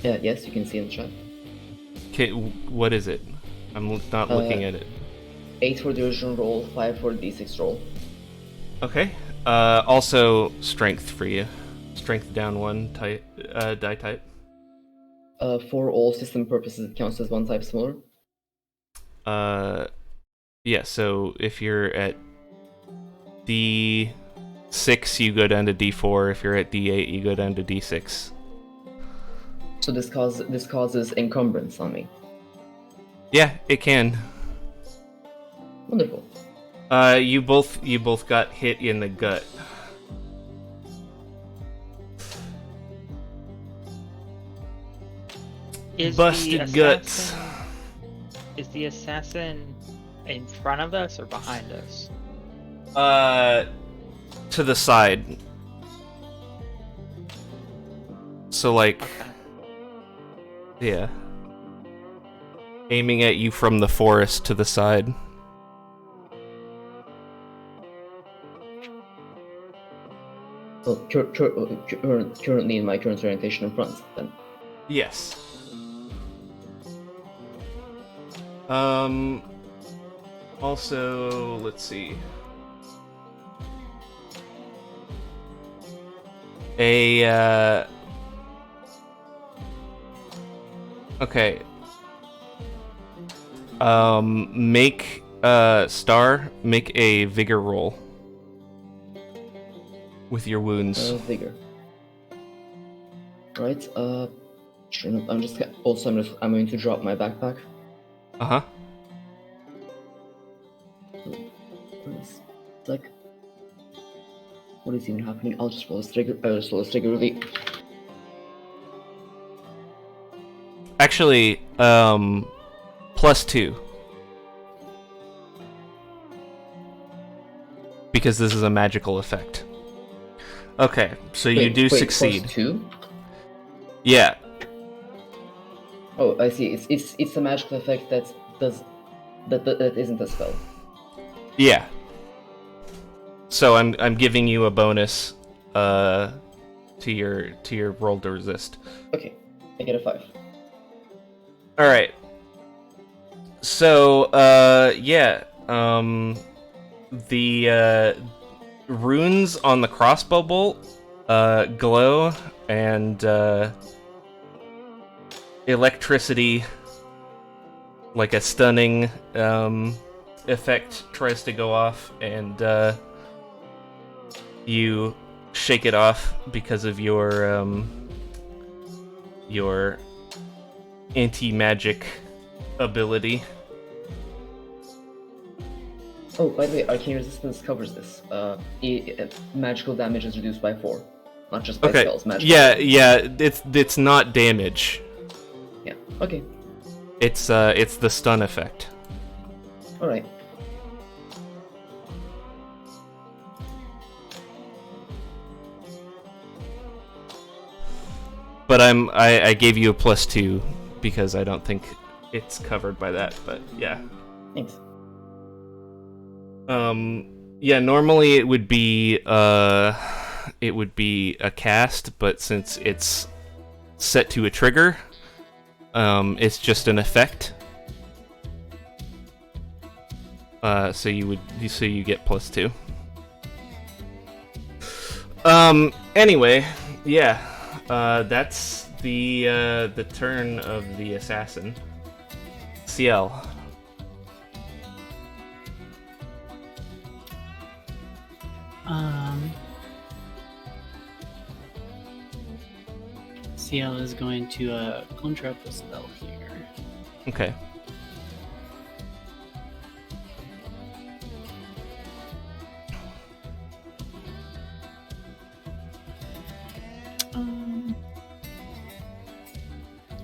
Yeah, yes, you can see in the chat. Okay, what is it? I'm not looking at it. 8 for the original roll, 5 for the d6 roll. Okay. Also strength for you. Strength down 1 type, die type. For all system purposes, it counts as 1 type smaller. Yeah, so if you're at D6, you go down to D4. If you're at D8, you go down to D6. So this causes encumbrance on me. Yeah, it can. Wonderful. You both got hit in the gut. Busted guts. Is the assassin in front of us or behind us? To the side. So like, Okay. yeah. Aiming at you from the forest to the side. Well, currently in my current orientation in front, then. Yes. Also, let's see. Okay. Make, Star, make a vigor roll. with your wounds. Vigor. Right. Sure enough, I'm going to drop my backpack. Uh-huh. It's like, what is even happening? I'll just roll a trigger. Really. Actually, +2. Because this is a magical effect. Okay, so you do succeed. +2? Yeah. Oh, I see. It's a magical effect that isn't a spell. Yeah. So I'm giving you a bonus to your roll to resist. Okay, I get a 5. All right. So the runes on the crossbow bolt glow, and electricity, like a stunning effect, tries to go off, and you shake it off because of your anti-magic ability. Oh, by the way, arcane resistance covers this. Magical damage is reduced by 4, not just by spells. Magical damage. It's not damage. Yeah. Okay. It's the stun effect. All right. But I gave you a +2 because I don't think it's covered by that. But yeah. Thanks. Yeah, normally it would be a cast, but since it's set to a trigger, it's just an effect. So you get +2. Anyway, yeah. That's the turn of the assassin. CL. CL is going to conjure up a spell here. Okay.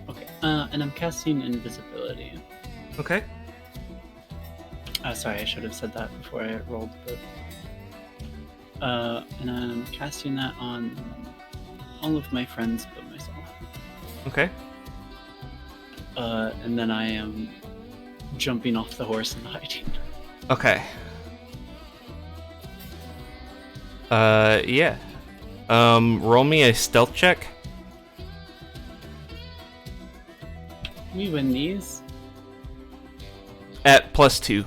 Okay. And I'm casting invisibility. Okay. Sorry, I should have said that before I rolled. But and I'm casting that on all of my friends but myself. Okay. And then I am jumping off the horse and hiding. Okay. Yeah. Roll me a stealth check. We win these. At +2.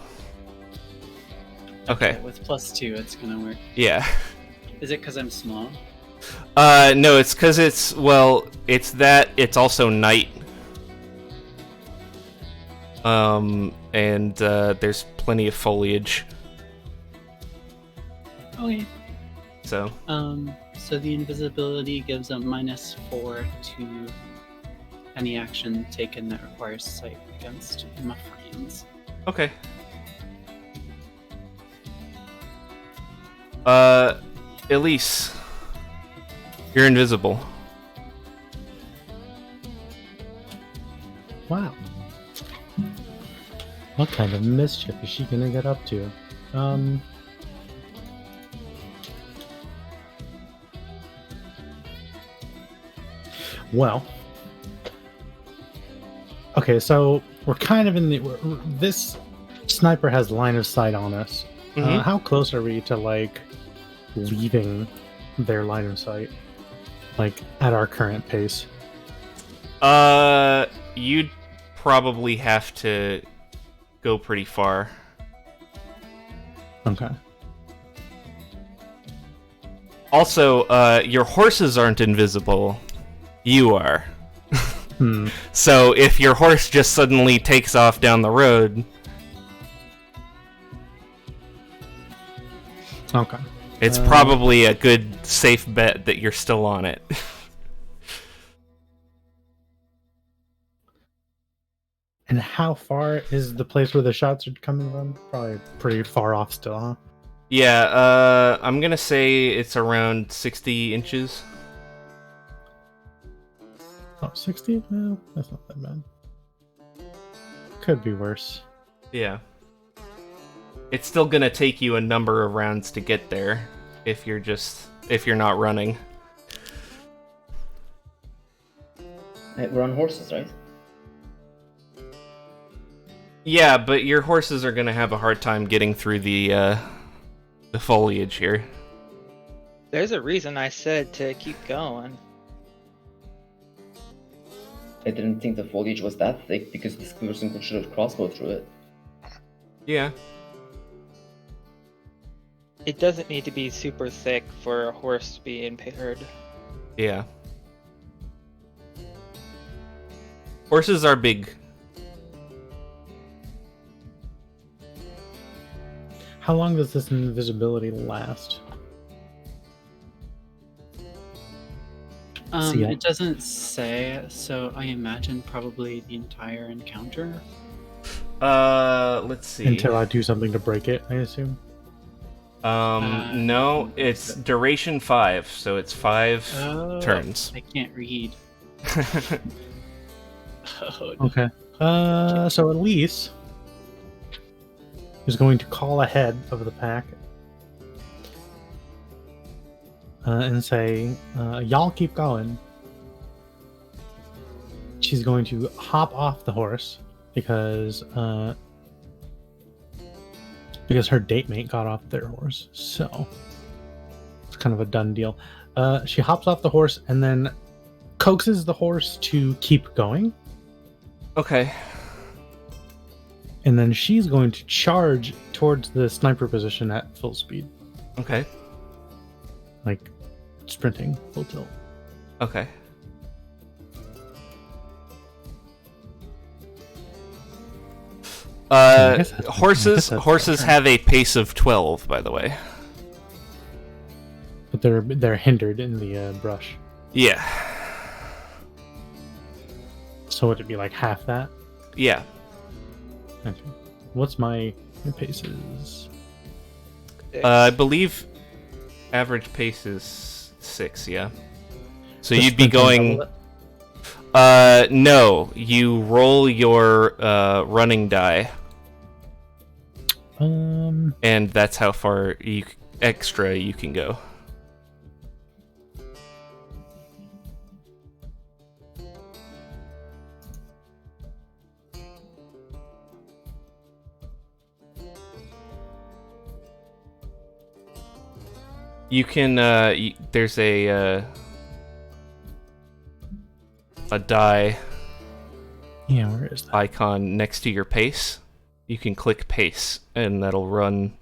Okay. With +2, it's gonna work. Yeah. Is it because I'm small? No, it's because it's also night. And there's plenty of foliage. Okay. So. So the invisibility gives a -4 to any action taken that requires sight against my friends. Okay. Elise, you're invisible. Wow. What kind of mischief is she gonna get up to? Well. Okay, so we're kind of in the... This sniper has line of sight on us. Mhm. How close are we to, like, leaving their line of sight? Like, at our current pace? You'd probably have to go pretty far. Okay. Also, your horses aren't invisible. You are. So if your horse just suddenly takes off down the road... Okay. It's probably a good, safe bet that you're still on it. And how far is the place where the shots are coming from? Probably pretty far off still, huh? Yeah, I'm gonna say it's around 60 inches. Oh, 60? Well, that's not that bad. Could be worse. Yeah. It's still gonna take you a number of rounds to get there if you're not running. We're on horses, right? Yeah, but your horses are gonna have a hard time getting through the foliage here. There's a reason I said to keep going. I didn't think the foliage was that thick because this person could shoot a crossbow through it. Yeah. It doesn't need to be super thick for a horse to be impaired. Yeah. Horses are big. How long does this invisibility last? See, It doesn't say, so I imagine probably the entire encounter. Let's see. Until I do something to break it, I assume. No, it's duration 5, so it's 5 turns. I can't read. Oh, no. Okay. So Elise is going to call ahead of the pack and say, y'all keep going. She's going to hop off the horse because her date mate got off their horse. So it's kind of a done deal. She hops off the horse and then coaxes the horse to keep going. Okay. And then she's going to charge towards the sniper position at full speed. Okay. Like sprinting, full tilt. Okay. Horses have a pace of 12, by the way. But they're hindered in the brush. Yeah. So would it be like half that? Yeah. Okay. What's my paces? I believe average pace is 6, yeah. So Just you'd be sprinting going... double no. You roll your running die, it? and that's how far extra you can go. You can, there's a die Yeah, where is that? icon next to your pace. You can click pace, and that'll roll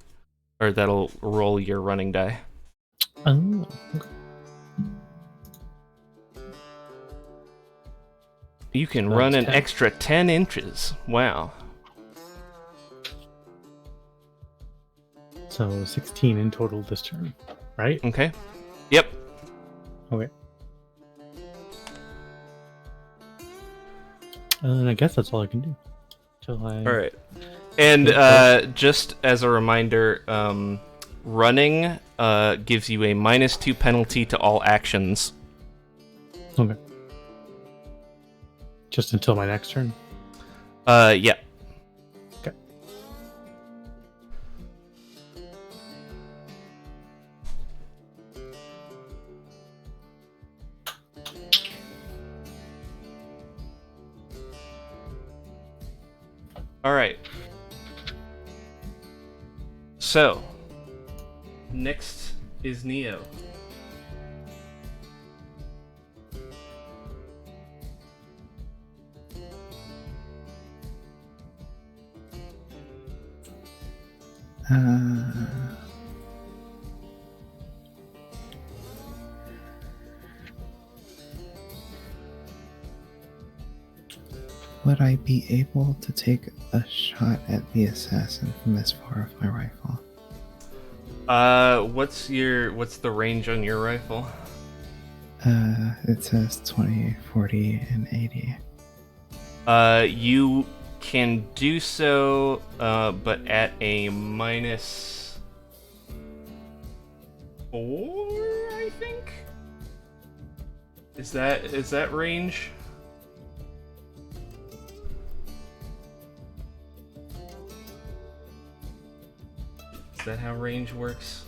your running die. Oh, okay. You can That's run an 10. extra 10 inches. Wow. So 16 in total this turn, right? Okay. Yep. Okay. And I guess that's all I can do. Till I... All right. And just as a reminder, running gives you a -2 penalty to all actions. Okay. Just until my next turn. Yeah. Okay. All right. So, next is Neo. Would I be able to take a shot at the assassin from this far off my rifle? What's the range on your rifle? It says 20, 40, and 80. You can do so, but at a -4, I think. Is that range? Is that how range works?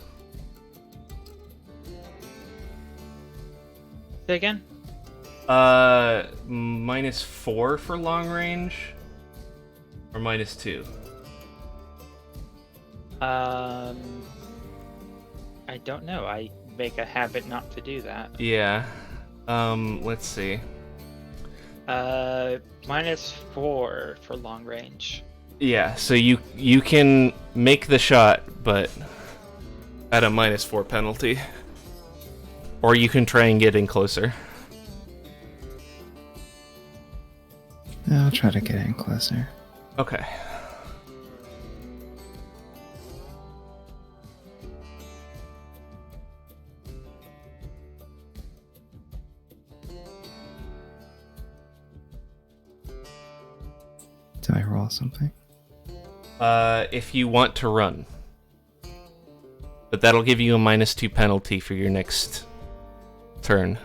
Say again? -4 for long range, or -2. I don't know. I make a habit not to do that. Yeah. Let's see. -4 for long range. Yeah, so you can make the shot, but at a -4 penalty. Or you can try and get in closer. I'll try to get in closer. Okay. Do I roll something? If you want to run. But that'll give you a -2 penalty for your next turn.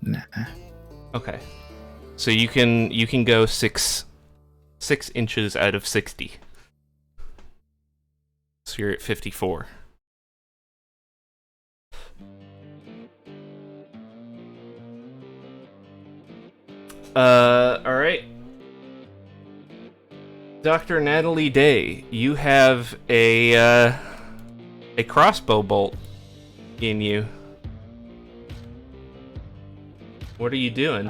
Nah. Okay. So you can go 6 inches out of 60. So you're at 54. Alright. Dr. Natalie Day, you have a crossbow bolt in you. What are you doing?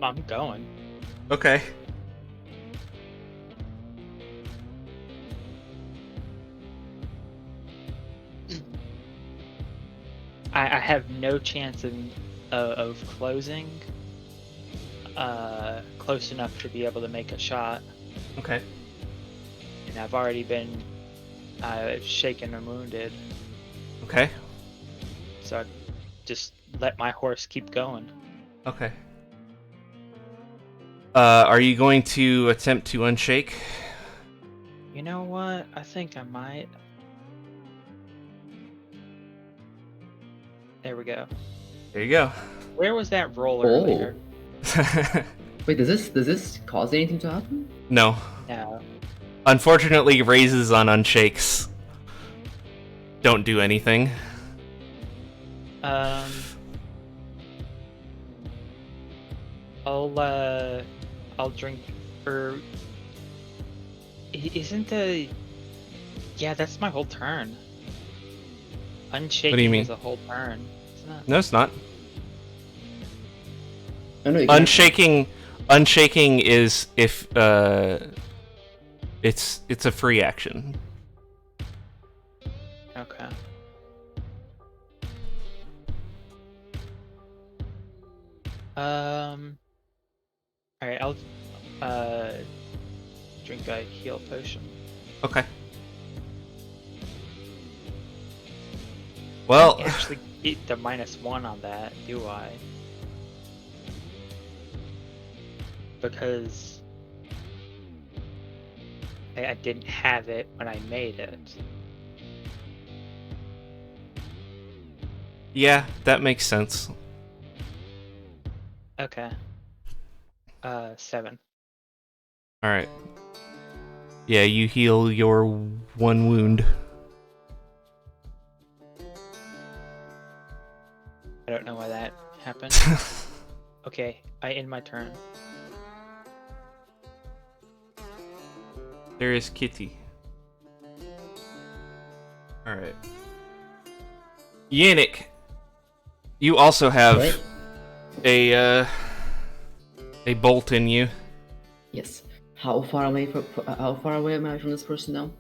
I'm going. Okay. I have no chance of closing close enough to be able to make a shot, Okay. and I've already been shaken and wounded, Okay. so I just let my horse keep going. Okay. Are you going to attempt to unshake? You know what? I think I might. There we go. There you go. Where was that roll Oh. earlier? Wait, does this cause anything to happen? No. No. Unfortunately, raises on unshakes don't do anything. I'll drink. Or isn't the? Yeah, that's my whole turn. Unshaking mean? is a whole turn, isn't it? No, it's not. Oh, no, you can Unshaking is if it's a free action. Okay. All right, I'll drink a heal potion. Okay. Well, Can't actually get the -1 on that, do I? Because I didn't have it when I made it. yeah, that makes sense. Okay. 7. All right. Yeah, you heal your 1 wound. I don't know why that happened. Okay, I end my turn. There is Kitty. All right. Yannick, you also have Right? a bolt in you. Yes. How far away am I from this person now?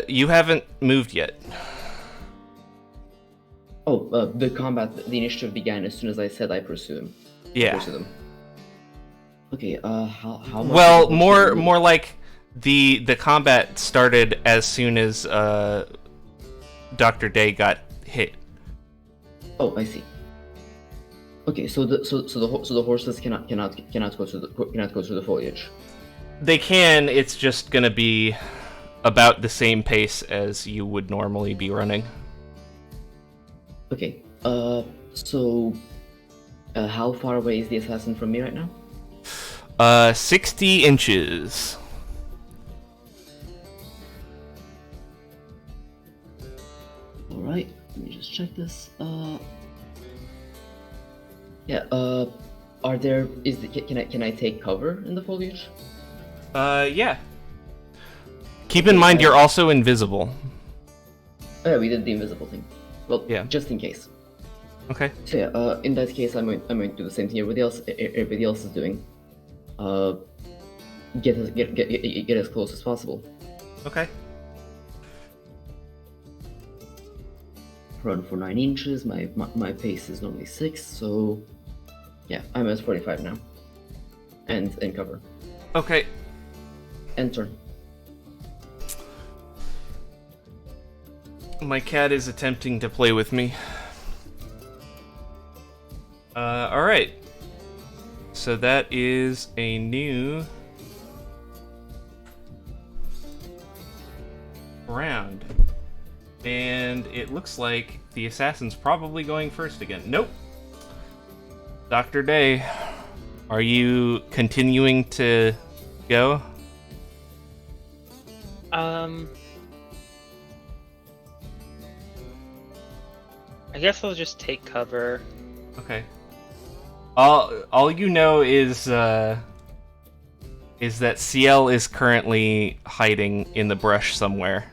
You haven't moved yet. Oh, the initiative began as soon as I said I pursue him. Yeah. Most of them. Okay. How much? Well, of the more horses- more like the combat started as soon as Dr. Day got hit. Oh, I see. Okay, so the horses cannot go through the foliage. They can. It's just gonna be about the same pace as you would normally be running. Okay. So, how far away is the assassin from me right now? 60 inches. All right. Let me just check this. Yeah. Are there? Can I take cover in the foliage? Yeah. Keep in mind you're also invisible. Oh, yeah, we did the invisible thing. Well, Yeah. just in case. Okay. So yeah, in that case, I'm going to do the same thing everybody else is doing. Get as close as possible. Okay. Run for 9 inches. My pace is normally 6, so yeah, I'm at 45 now. And cover. Okay. End turn. My cat is attempting to play with me. Alright. So that is a new round. And it looks like the assassin's probably going first again. Nope. Dr. Day, are you continuing to go? I guess I'll just take cover. Okay. All you know is that CL is currently hiding in the brush somewhere.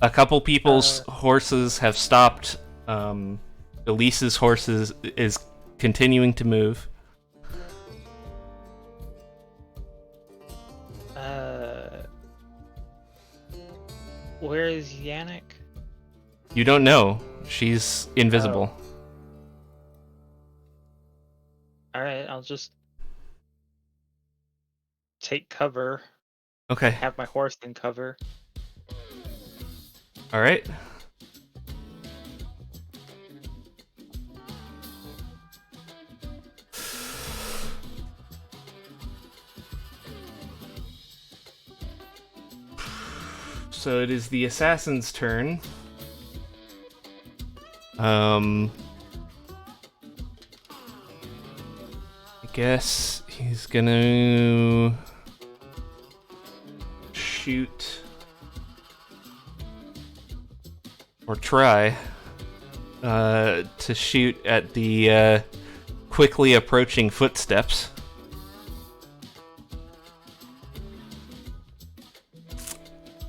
A couple people's horses have stopped. Elise's horses is continuing to move. Where is Yannick? You don't know. She's invisible. Alright, I'll just take cover. Okay. Have my horse in cover. All right. So it is the assassin's turn. I guess he's gonna shoot or try to shoot at the quickly approaching footsteps.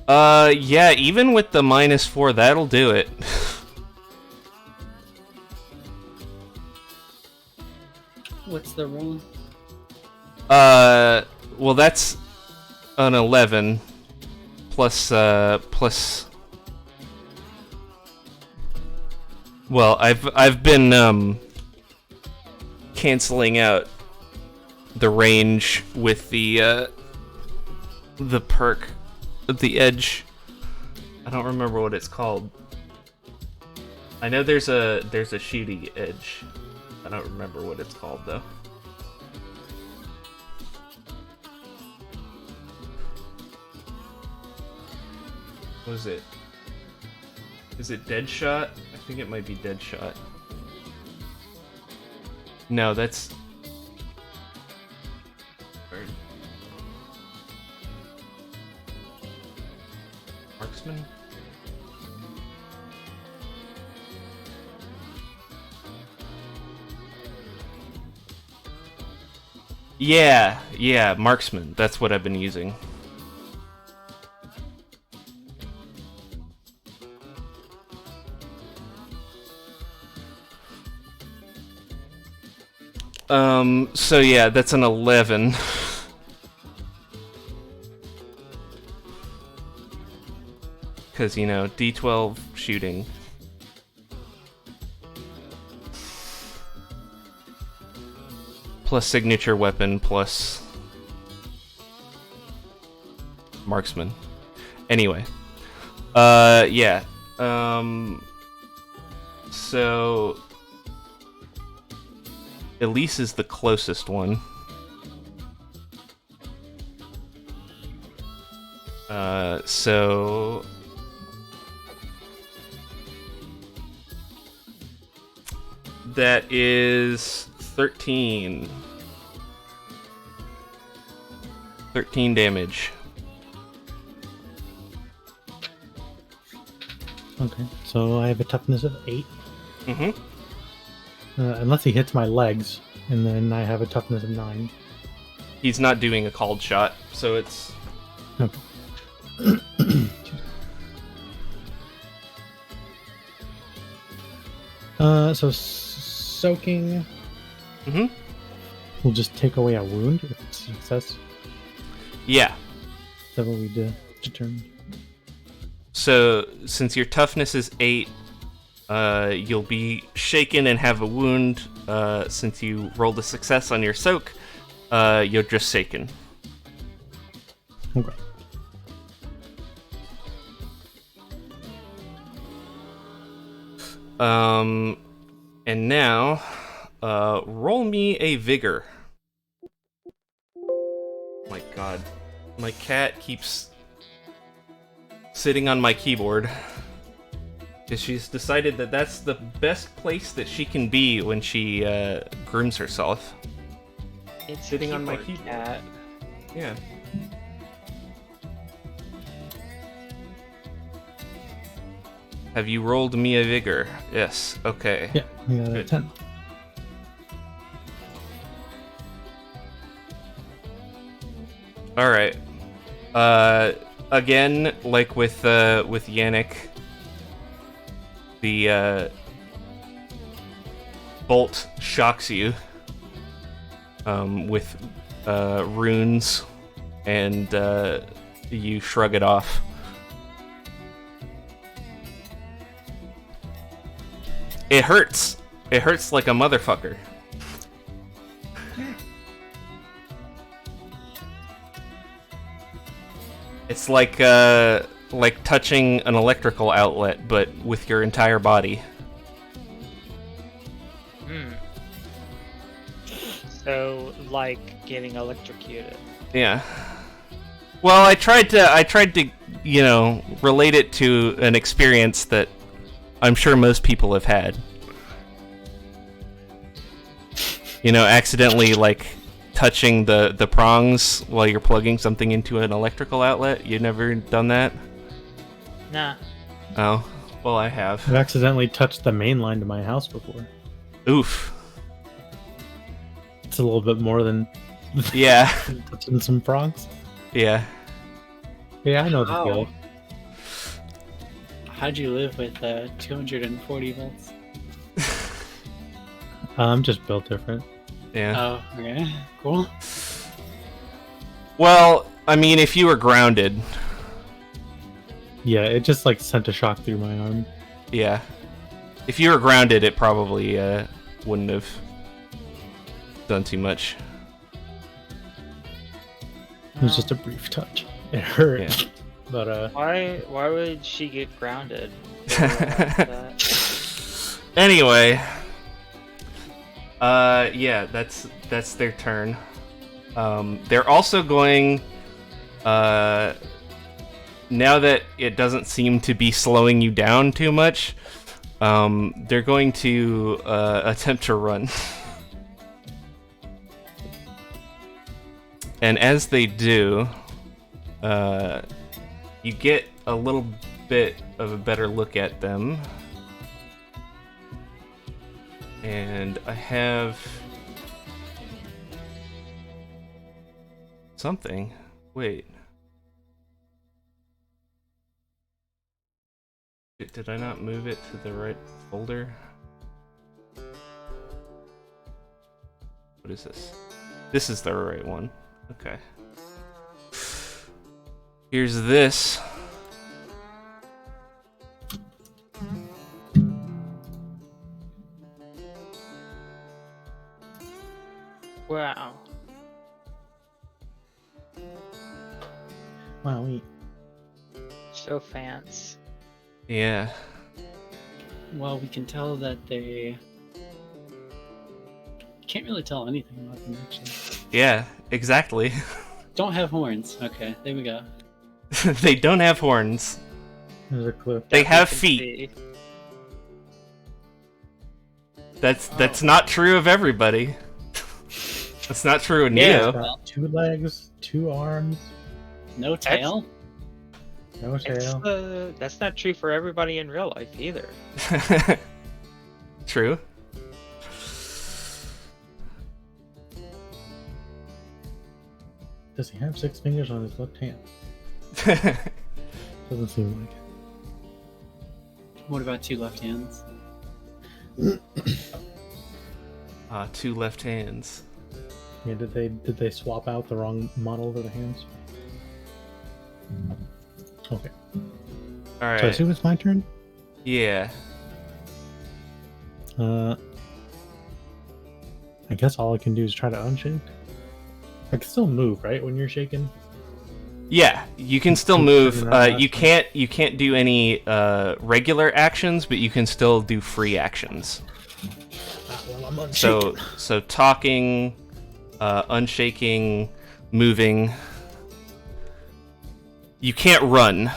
Yeah, even with the -4, that'll do it. What's the roll? Well, that's an 11 plus. Well, I've been canceling out the range with the perk, the edge. I don't remember what it's called. I know there's a shooting edge. I don't remember what it's called though. What is it? Is it Deadshot? I think it might be Deadshot. No, that's... Marksman? Yeah, Marksman. That's what I've been using. So yeah, that's an 11. Because, you know, D12 shooting. plus signature weapon plus marksman. Anyway, yeah. So Elise is the closest one. So that is 13. 13 damage. Okay, so I have a toughness of 8. Mm-hmm. Unless he hits my legs, and then I have a toughness of 9. He's not doing a called shot, so it's... Okay. So soaking Mm-hmm. will just take away a wound if it's a success. Yeah. Is that what we determined? So, since your toughness is 8, you'll be shaken and have a wound. Since you rolled a success on your soak, you're just shaken. Okay. And now, roll me a vigor. My god. My cat keeps sitting on my keyboard. Because she's decided that that's the best place that she can be when she grooms herself. It's Sitting a on my keyboard keyboard. cat. Yeah. Have you rolled me a vigor? Yes. Okay. Yeah, I got a Good. 10. All right. Again, like with Yannick, the bolt shocks you with runes, and you shrug it off. It hurts. It hurts like a motherfucker. It's like touching an electrical outlet, but with your entire body. So, like getting electrocuted. Yeah. Well, I tried to, you know, relate it to an experience that I'm sure most people have had. You know, accidentally, like, touching the prongs while you're plugging something into an electrical outlet. You've never done that? Nah. Oh, well, I have. I've accidentally touched the main line to my house before. Oof. It's a little bit more than Yeah. touching some prongs. Yeah. Yeah, I know the Ow. feel. How'd you live with 240 volts? I'm just built different. Yeah. Oh, okay. Cool. Well, I mean, if you were grounded, Yeah, it just like sent a shock through my arm. yeah. If you were grounded, it probably wouldn't have done too much. It was just a brief touch. It hurt. Yeah. But Why would she get grounded? That? Anyway, yeah, that's their turn. They're also going, now that it doesn't seem to be slowing you down too much, they're going to attempt to run. And as they do, you get a little bit of a better look at them. And I have something. Wait. Did I not move it to the right folder? What is this? This is the right one. Okay. Here's this. Wow. Wow, we So fancy. Yeah. Well, we can tell that they can't really tell anything about them actually. Yeah, exactly. Don't have horns. Okay, there we go. They don't have horns. there's a clue. They That we have can feet. see. That's not true of everybody. That's not true of Yeah. Neo. Got 2 legs, 2 arms, No tail. no tail. That's not true for everybody in real life either. True. Does he have 6 fingers on his left hand? Doesn't seem like it. What about 2 left hands? 2 left hands. Yeah, did they swap out the wrong model for the hands? Okay. All right. So I assume it's my turn? Yeah. I guess all I can do is try to unshake. I can still move, right, when you're shaking? Yeah, you can still move. You can't do any regular actions, but you can still do free actions. Well, I'm unshaken. So talking, unshaking, moving. You can't run.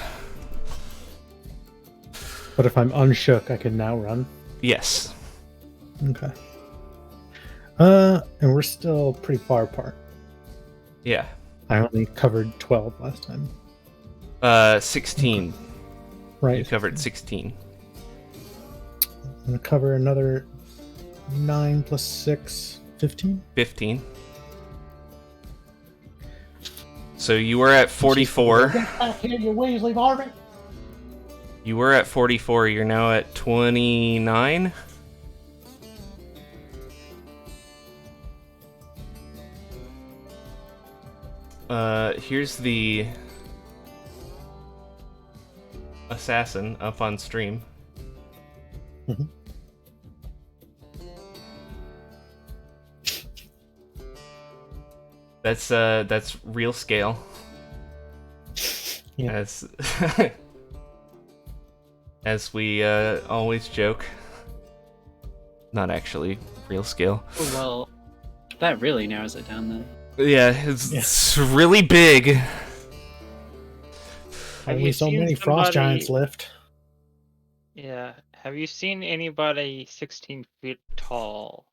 But if I'm unshook, I can now run. Yes. Okay. And we're still pretty far apart. Yeah. I only covered 12 last time. 16. You Right. covered 16. I'm gonna cover another 9 plus 6, 15. 15. So you were at 44. Get back here, you Weasley varmint! You were at 44. You're now at 29. Here's the assassin up on stream. Mhm. That's real scale. Yeah. As we always joke. Not actually real scale. Oh, well, that really narrows it down then. Yeah, it's really big. Have Only you so seen many frost somebody- giants left. Yeah. Have you seen anybody 16 feet tall?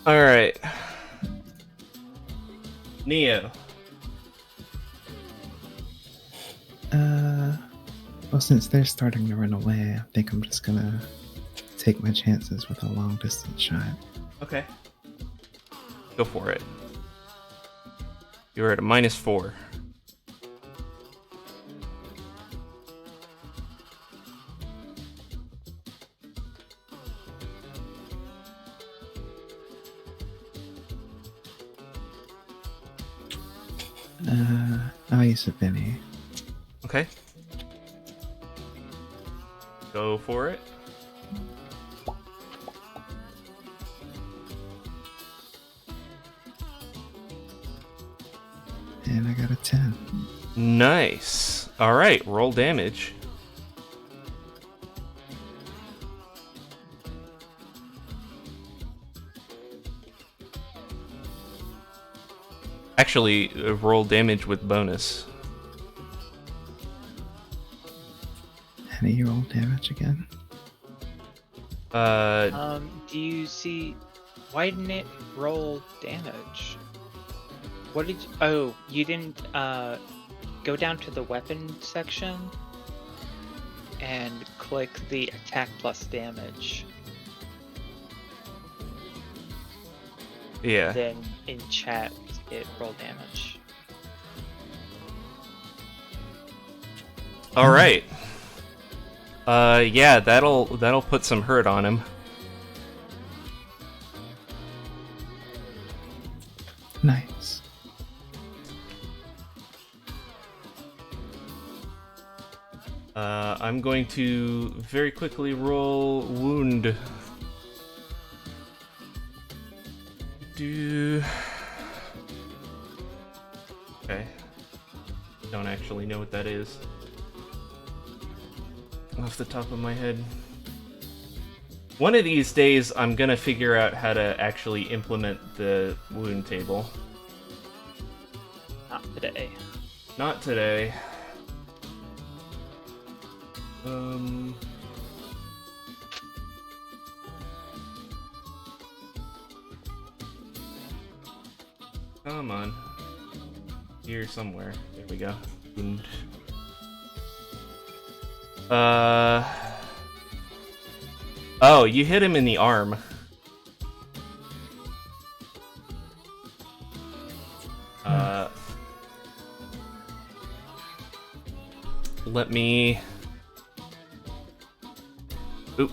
All right, Neo. Well, since they're starting to run away, I think I'm just gonna take my chances with a long distance shot. Okay. Go for it. You're at a -4. I'll use a Benny. Okay. Go for it. And I got a 10. Nice. All right, roll damage. Actually, roll damage with bonus. How do you roll damage again? Do you see? Why didn't it roll damage? What did? You didn't go down to the weapon section and click the attack plus damage. Yeah. Then in chat, it rolled damage. All right. Yeah, that'll put some hurt on him. Nice. I'm going to very quickly roll wound. Okay. Don't actually know what that is off the top of my head. One of these days, I'm gonna figure out how to actually implement the wound table. Not today. Not today. Come on. Here somewhere. There we go. Wound. Oh, you hit him in the arm. Let me... Oop.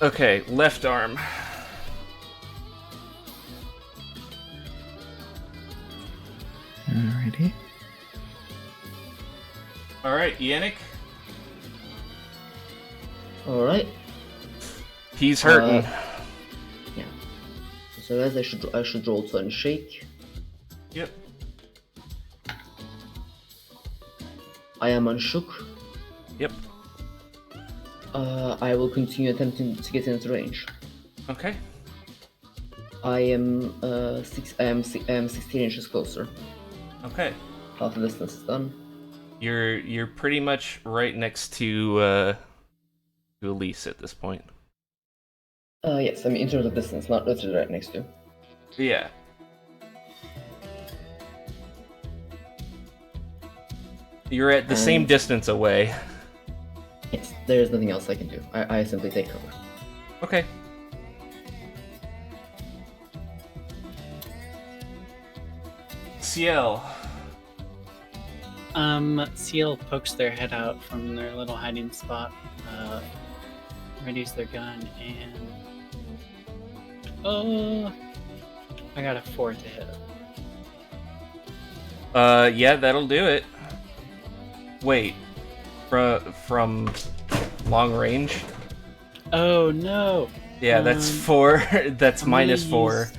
Okay, left arm. Alrighty. Alright, Yannick. All right. He's hurting. Yeah. So guys, I should roll to unshake. Yep. I am unshook. Yep. I will continue attempting to get into range. Okay. I am 16 inches closer. Okay. Half the distance is done. You're pretty much right next to Elise at this point. Yes, I mean in terms of distance, not literally right next to. Yeah. You're at the same distance away. Yes, there is nothing else I can do. I simply take cover. Okay. Ciel. Seal pokes their head out from their little hiding spot, readies their gun, and I got a 4 to hit. Yeah, that'll do it. Wait, from long range? Oh no! Yeah, that's 4. That's I'm gonna minus 4.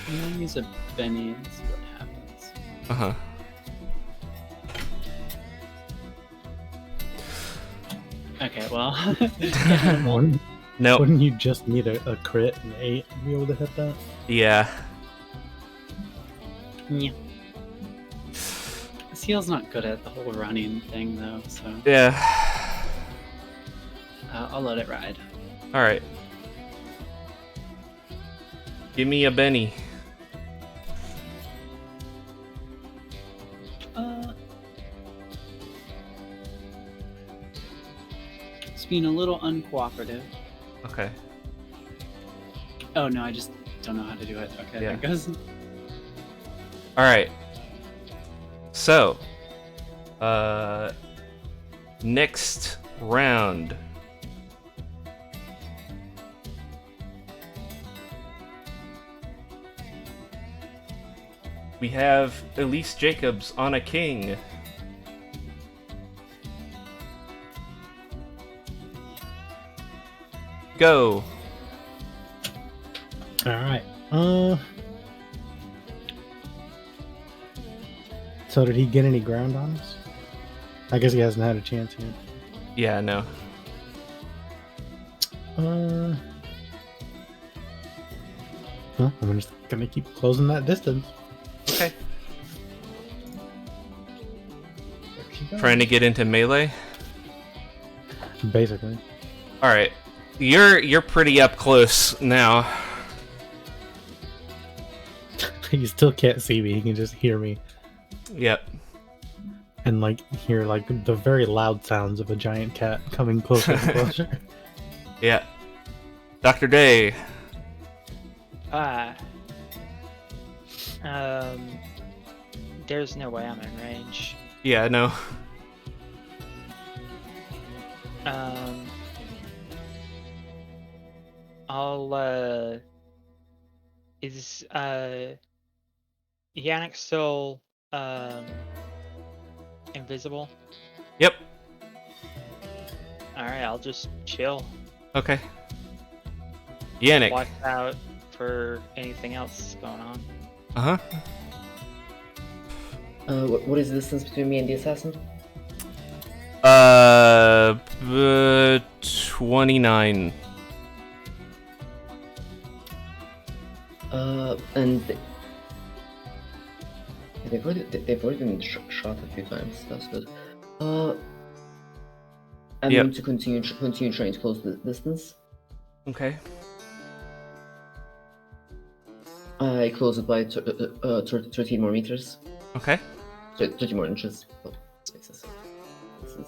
I'm gonna use a Benny and see what happens. Uh-huh. Okay, well, Nope. Wouldn't you just need a crit and 8 to be able to hit that? Yeah. yeah. Seal's not good at the whole running thing though, so Yeah. I'll let it ride. Alright. Give me a Benny. It's being a little uncooperative. Okay. Oh no, I just don't know how to do it. Okay, Yeah. there goes. Alright. So, next round. We have Elise Jacobs on a king. Go. Alright. So did he get any ground on us? I guess he hasn't had a chance yet. Yeah, no. Well, I'm just gonna keep closing that distance. Okay. There she goes. Trying to get into melee. Basically. All right. You're pretty up close now. He still can't see me, he can just hear me. Yep. And hear the very loud sounds of a giant cat coming closer and closer. Yeah. Dr. Day. There's no way I'm in range. Yeah, no. I'll Yannick's still invisible. Yep. Alright, I'll just chill. Okay. Yannick. Watch out for anything else going on. Uh-huh. What is the distance between me and the assassin? 29. And they've already been shot a few times. That's good. I'm Yep. going to continue trying to close the distance. Okay. I close it by 13 more meters. Okay. Sorry, 30 more inches. Oh, spaces.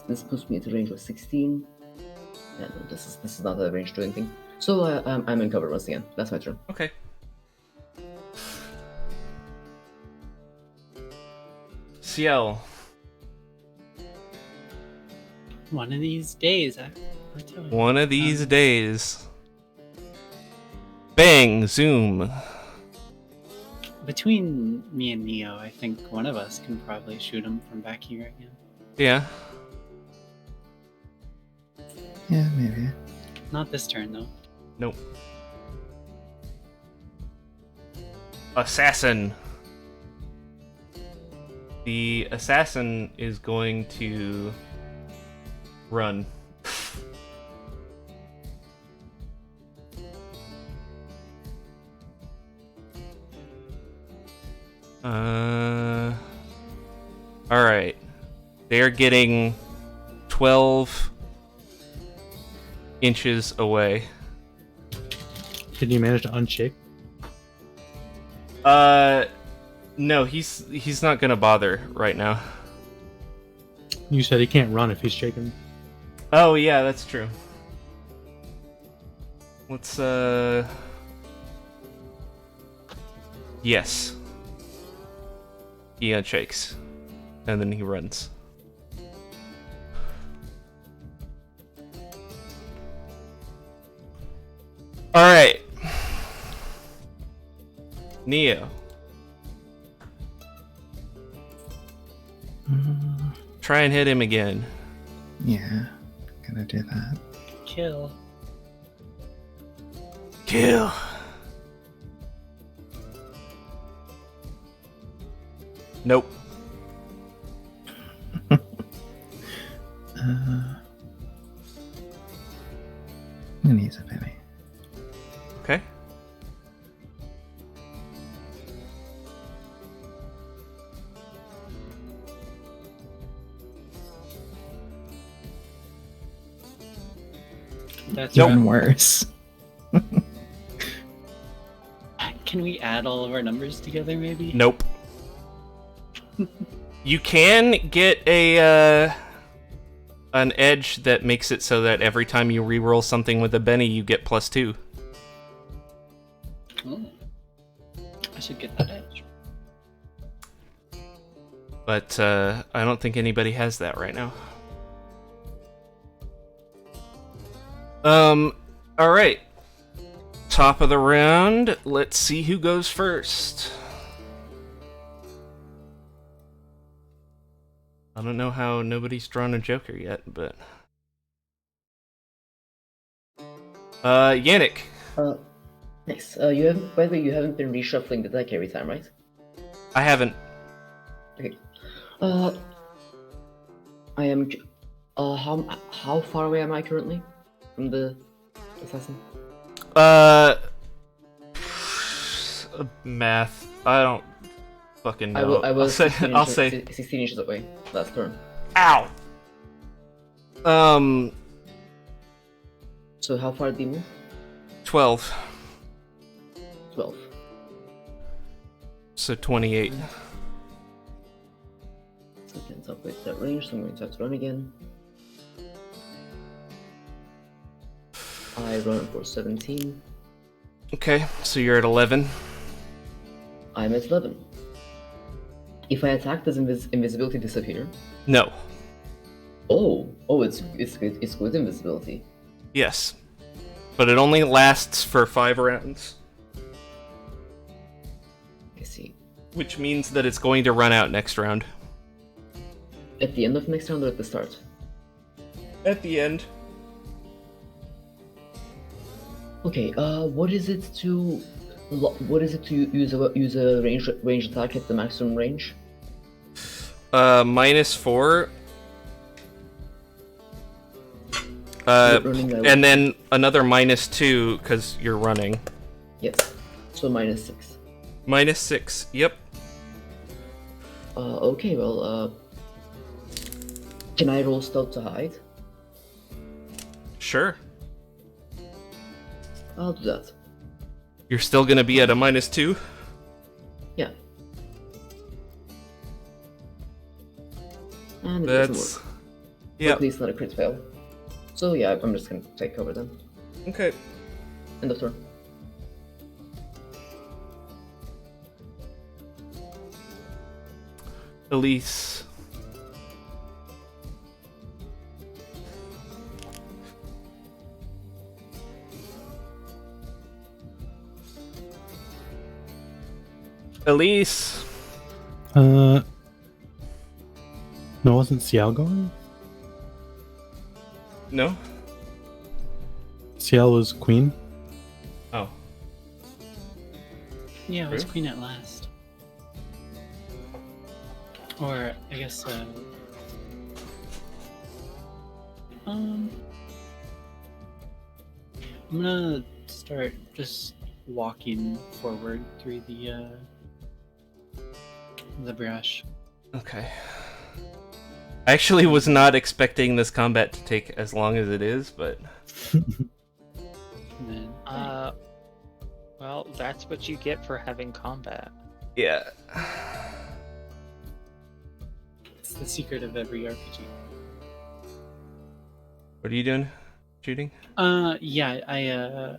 This puts me at a range of 16. Yeah, no, this is not a range to do anything. So I'm in cover once again. That's my turn. Okay. Ciel. One of these days, we're telling you. One of these days. Bang! Zoom. Between me and Neo, I think one of us can probably shoot him from back here again. Yeah. Yeah, maybe. Not this turn, though. Nope. Assassin. The assassin is going to run. Alright. They're getting 12 inches away. Did you manage to unshake? No, he's not gonna bother right now. You said he can't run if he's shaken. Oh yeah, that's true. Let's yes. He unshakes. And then he runs. Alright. Neo. Try and hit him again. Yeah, gonna do that. Kill. Kill. Nope. I'm gonna use a penny. Okay. That's Even worse. Can we add all of our numbers together, maybe? Nope. You can get a an edge that makes it so that every time you reroll something with a Benny, you get +2. Oh. I should get that edge. But I don't think anybody has that right now. Alright. Top of the round. Let's see who goes first. I don't know how nobody's drawn a Joker yet, but... Yannick. Nice. You haven't. By the way, you haven't been reshuffling the deck every time, right? I haven't. Okay. I am. How far away am I currently from the assassin? Math. I don't fucking know. I was I'll say 16 inches away last turn. Ow! So how far did he move? 12. 12. So 28. So I can't calculate that range, so I'm going to have to run again. I run for 17. Okay, so you're at 11. I'm at 11. If I attack, does invisibility disappear? No. Oh, it's good invisibility. Yes. But it only lasts for 5 rounds. I see. Which means that it's going to run out next round. At the end of next round or at the start? At the end. Okay. What is it to use a range attack at the maximum range? -4. Running, And then another -2 because you're running. yes. So -6. -6. Yep. Okay. Well. Can I roll stealth to hide? Sure. I'll do that. You're still gonna be at a -2. Yeah. And it That's. doesn't work. Yeah. Luckily, it's not a crit fail. So yeah, I'm just gonna take cover then. Okay. End of turn. Elise. Elise. No, wasn't Ciel going? No. Ciel was queen. Oh. Yeah, it was Really? Queen at last. Or, I guess, I'm gonna start just walking forward through the brush. Okay. I actually was not expecting this combat to take as long as it is, but And then, Well, that's what you get for having combat. yeah. it's the secret of every RPG. What are you doing? Shooting? Yeah, I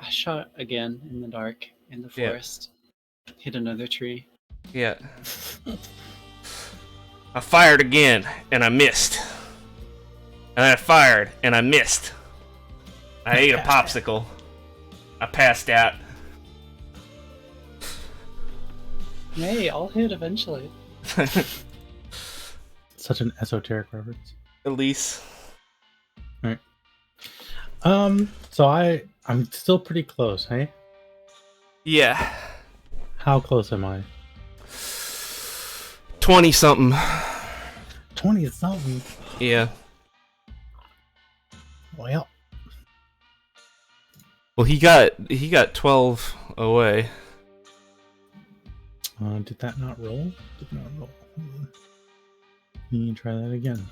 shot again in the dark in the Yeah. forest. Hit another tree. Yeah. I fired again, and I missed. And I fired, and I missed. I ate a popsicle. I passed out. Hey, I'll hit eventually. Such an esoteric reference. Elise. So I'm still pretty close, hey? Yeah. How close am I? 20-something. 20 something. Yeah. Well, Well, he got 12 away. did that not roll? Did not roll. Hold on. You need to try that again.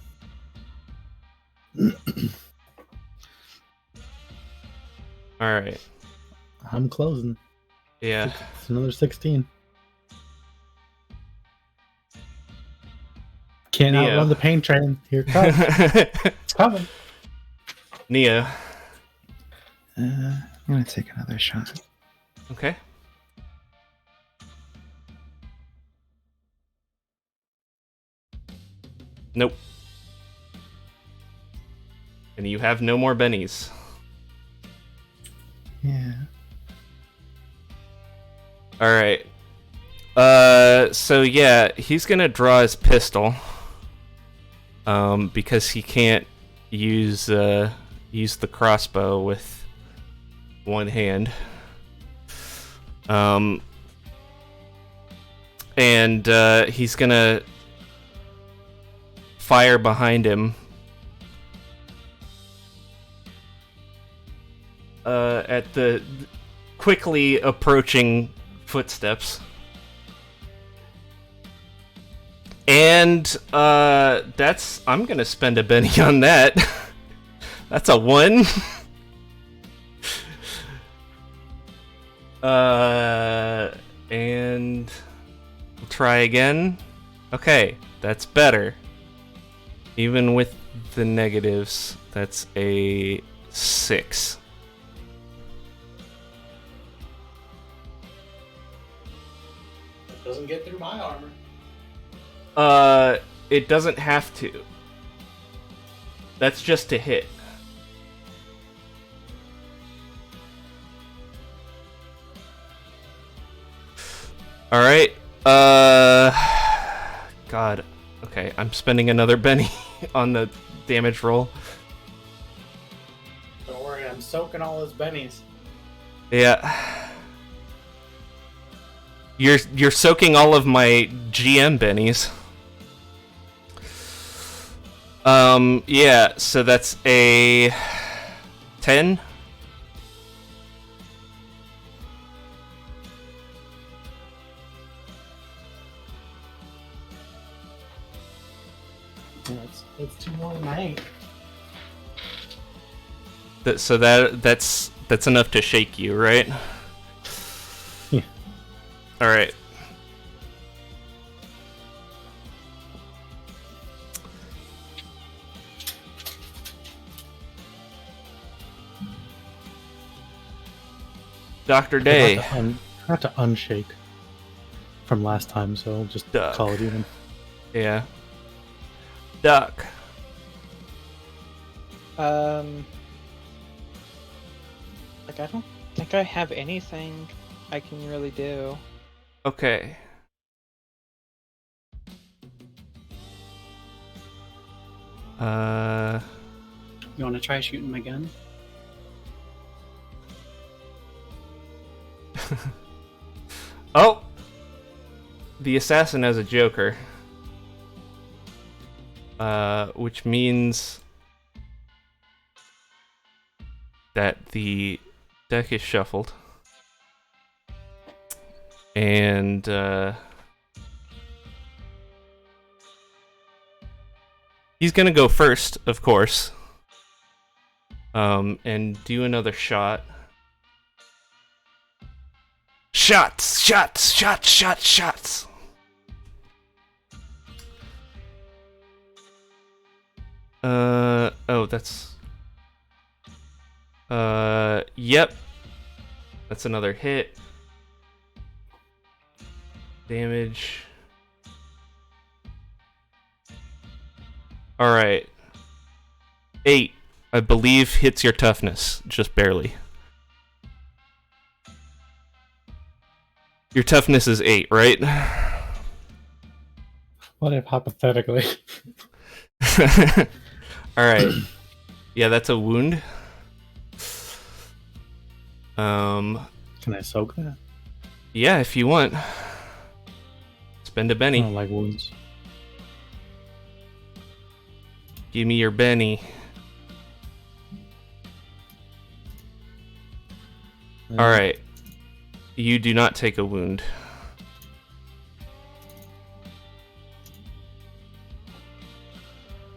All right. I'm closing. Yeah. It's another 16. Can't Neo. outrun the pain train. Here it comes. It's coming. Nia. I'm gonna take another shot. Okay. Nope. And you have no more bennies. Yeah. All right. So yeah, he's gonna draw his pistol. Because he can't use the crossbow with one hand. And he's gonna fire behind him. At the quickly approaching footsteps. And I'm gonna spend a Benny on that. That's a 1. And we'll try again. Okay, that's better. Even with the negatives, that's a 6. It doesn't get through my armor. It doesn't have to. That's just to hit. Alright, God. Okay, I'm spending another Benny on the damage roll. Don't worry, I'm soaking all his bennies. Yeah. You're soaking all of my GM bennies. Yeah, so that's a 10. It's 2 more than 8. So that's enough to shake you, right? Yeah. All right. Dr. Day. Not to unshake from last time, so I'll just Duck. call it even. Yeah. Duck. Like, I don't think I have anything I can really do. Okay. You want to try shooting him again? Oh! The assassin has a joker. Which means that the deck is shuffled. And, he's gonna go first, of course. And do another shot. Shots! Shots! Shots! Shots! Shots! Oh, that's... Yep. That's another hit. Damage. Alright. 8, I believe, hits your toughness. Just barely. Your toughness is 8, right? What if hypothetically? Alright. Yeah, that's a wound. Can I soak that? Yeah, if you want. Spend a I Benny. don't like wounds. Give me your Benny. Alright. You do not take a wound.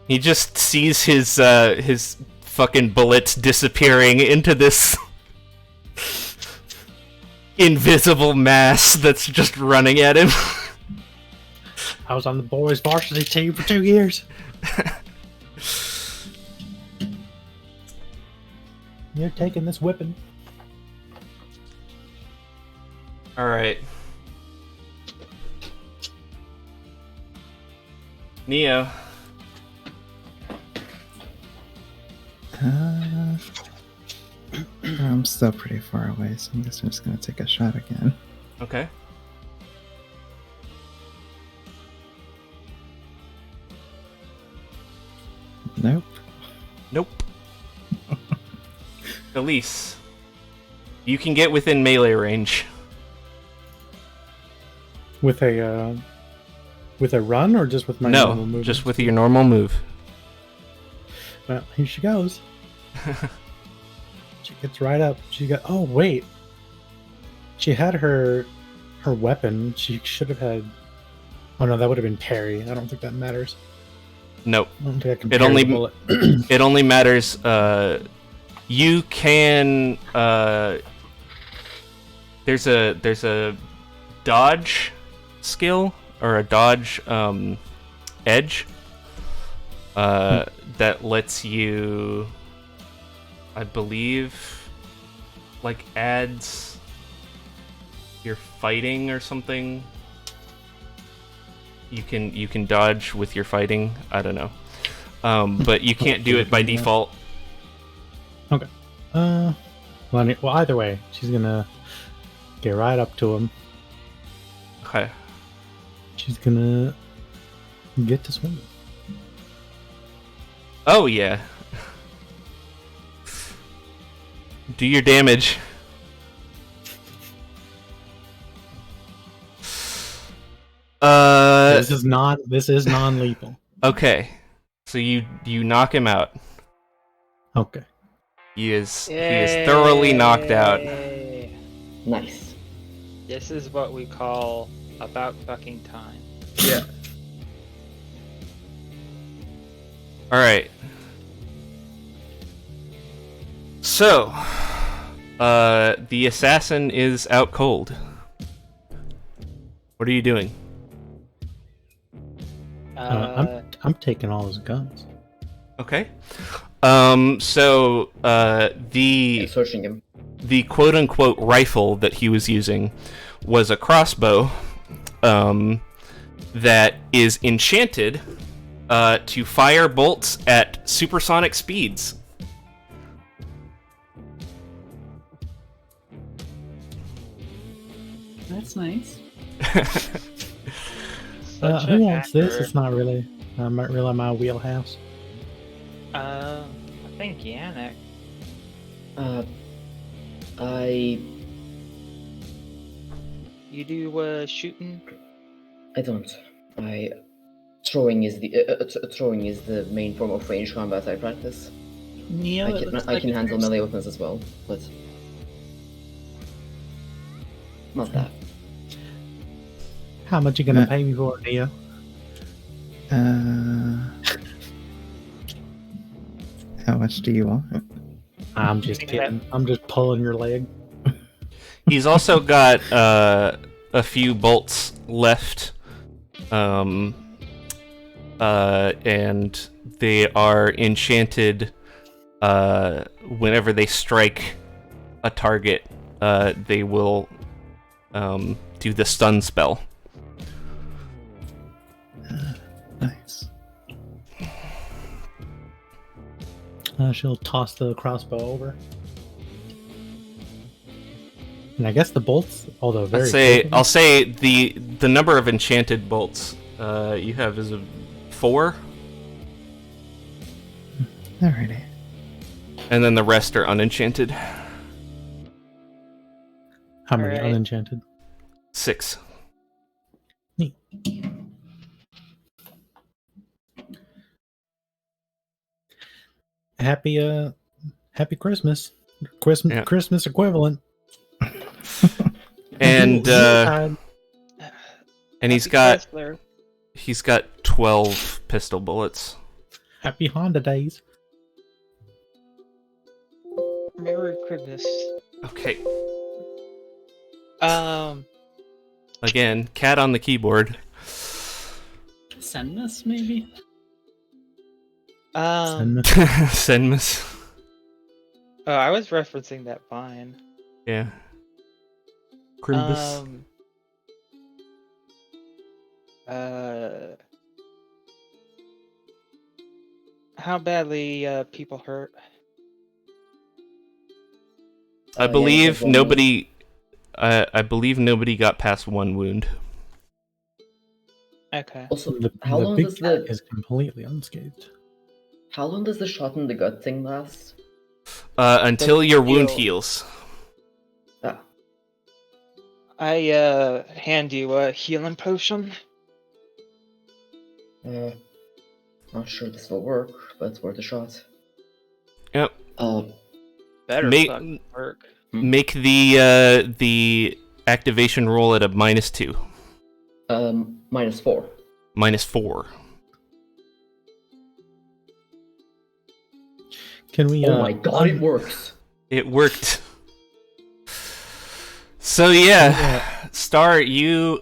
He just sees his fucking bullets disappearing into this invisible mass that's just running at him. I was on the boys' varsity team for 2 years. You're taking this whipping. Alright. Neo. I'm still pretty far away, so I guess I'm just gonna take a shot again. Okay. Nope. Nope. Elise. You can get within melee range. With a run or just with my normal No, movement? just with your normal move. Well, here she goes. She gets right up. She got. Oh wait. She had her weapon. She should have had. Oh no, that would have been parry. I don't think that matters. Nope. I don't think I can It parry only the bullet. it only matters. You can. There's a dodge skill or a dodge edge that lets you, I believe, like adds your fighting or something. You can dodge with your fighting. I don't know, but you can't do it by default. Okay. Well, either way, she's gonna get right up to him. Okay. She's gonna get to swing. Oh yeah. Do your damage. This is non-lethal. Okay. So you knock him out. Okay. He is thoroughly knocked out. Yay. Nice. This is what we call about fucking time. Yeah. All right. So, the assassin is out cold. What are you doing? I'm taking all his guns. Okay. So, And searching him. the quote-unquote rifle that he was using was a crossbow, that is enchanted, to fire bolts at supersonic speeds. That's nice. Who wants this? It's not really my wheelhouse. I think Yannick. You do shooting? I don't. Throwing is the main form of range combat I practice. Neo, it looks I like can if handle you're- melee weapons as well, but not that. How much you gonna Yeah. pay me for it, Neo? How much do you want? I'm just kidding. I'm just pulling your leg. He's also got a few bolts left, and they are enchanted. Whenever they strike a target, they will do the stun spell. Nice. She'll toss the crossbow over. And I guess the bolts, although very I'll say the number of enchanted bolts you have is 4, Alrighty. and then the rest are unenchanted. How many Alright. unenchanted? 6. Neat. Happy Christmas. Yeah. Christmas equivalent. And Yuletide. and he's Happy got Chrysler. 12 pistol bullets. Happy Honda days. Merry Christmas. Okay. Again, Cat on the keyboard. Send this, maybe? Senmus. Oh, I was referencing that vine. Yeah. Crimbus. How badly people hurt? I believe nobody. I believe nobody got past 1 wound. Okay. Also, The how long big does cat the is completely unscathed. shot in the gut thing last? Until your wound heal. heals. Ah, I hand you a healing potion. not sure this will work, but it's worth a shot. Yep. Better Make- fucking work. Make the activation roll at a -2. -4. -4. Can we? Oh my god, it works! It worked. So yeah, Star, you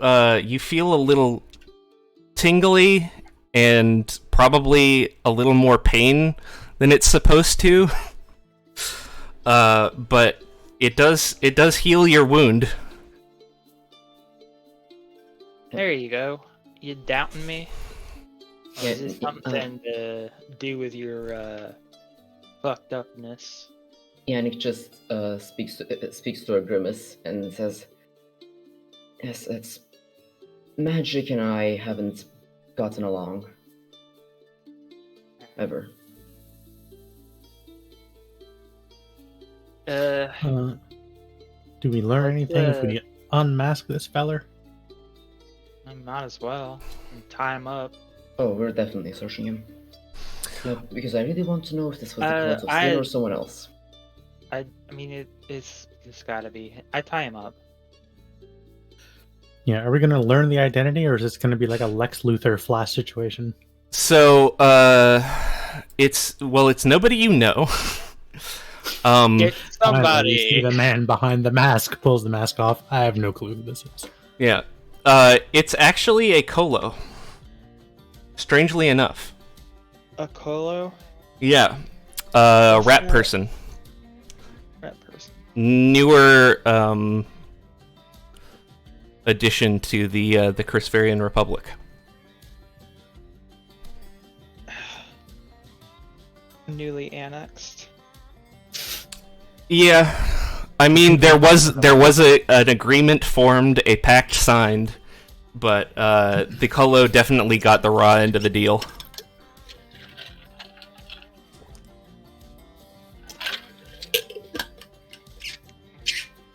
feel a little tingly and probably a little more pain than it's supposed to. But it does heal your wound. There you go. You doubting me? Or is this Yeah, something to do with your fucked upness? Yannick just speaks to a grimace and says, "Yes, Magic and I haven't gotten along. Ever. Do we learn anything if we unmask this feller? Might as well. And tie him up. Oh, we're definitely searching him. Because I really want to know if this was the cult of I- Sin or someone else. I mean, it's gotta be. I tie him up. Yeah, are we going to learn the identity, or is this going to be like a Lex Luthor Flash situation? So, it's nobody you know. It's You see somebody. the man behind the mask pulls the mask off. I have no clue who this is. Yeah. It's actually a Colo. Strangely enough. A Colo? Yeah. What's Rat that? person. Rat person. Newer, addition to the Chrisverian Republic. Newly annexed. Yeah. I mean, there was an agreement formed, a pact signed, but the Colo definitely got the raw end of the deal.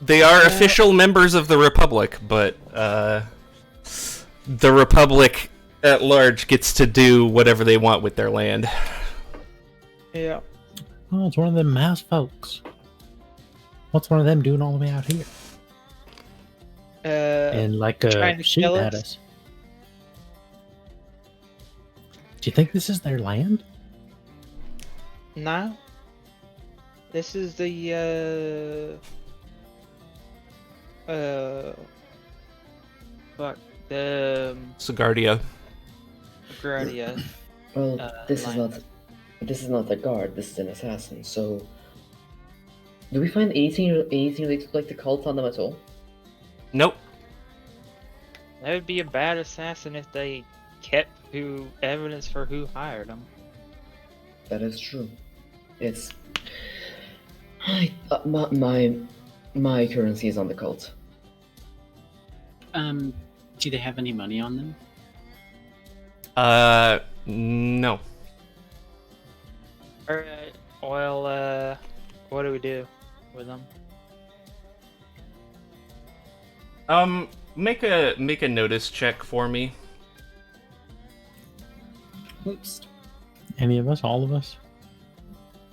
They are official members of the Republic, but the Republic at large gets to do whatever they want with their land. Yeah. Oh, it's one of them masked folks. What's one of them doing all the way out here? And like trying to shooting kill at us? us. Do you think this is their land? No. This is the fuck the Sigardia. Guardia. Well, this line. is not a guard. This is an assassin. So, do we find anything related to like the cult on them at all? Nope. That would be a bad assassin if they kept evidence for who hired them. That is true. It's my currency is on the cult. Do they have any money on them? No. Alright. Well, what do we do with them? Make a notice check for me. Oops. Any of us? All of us?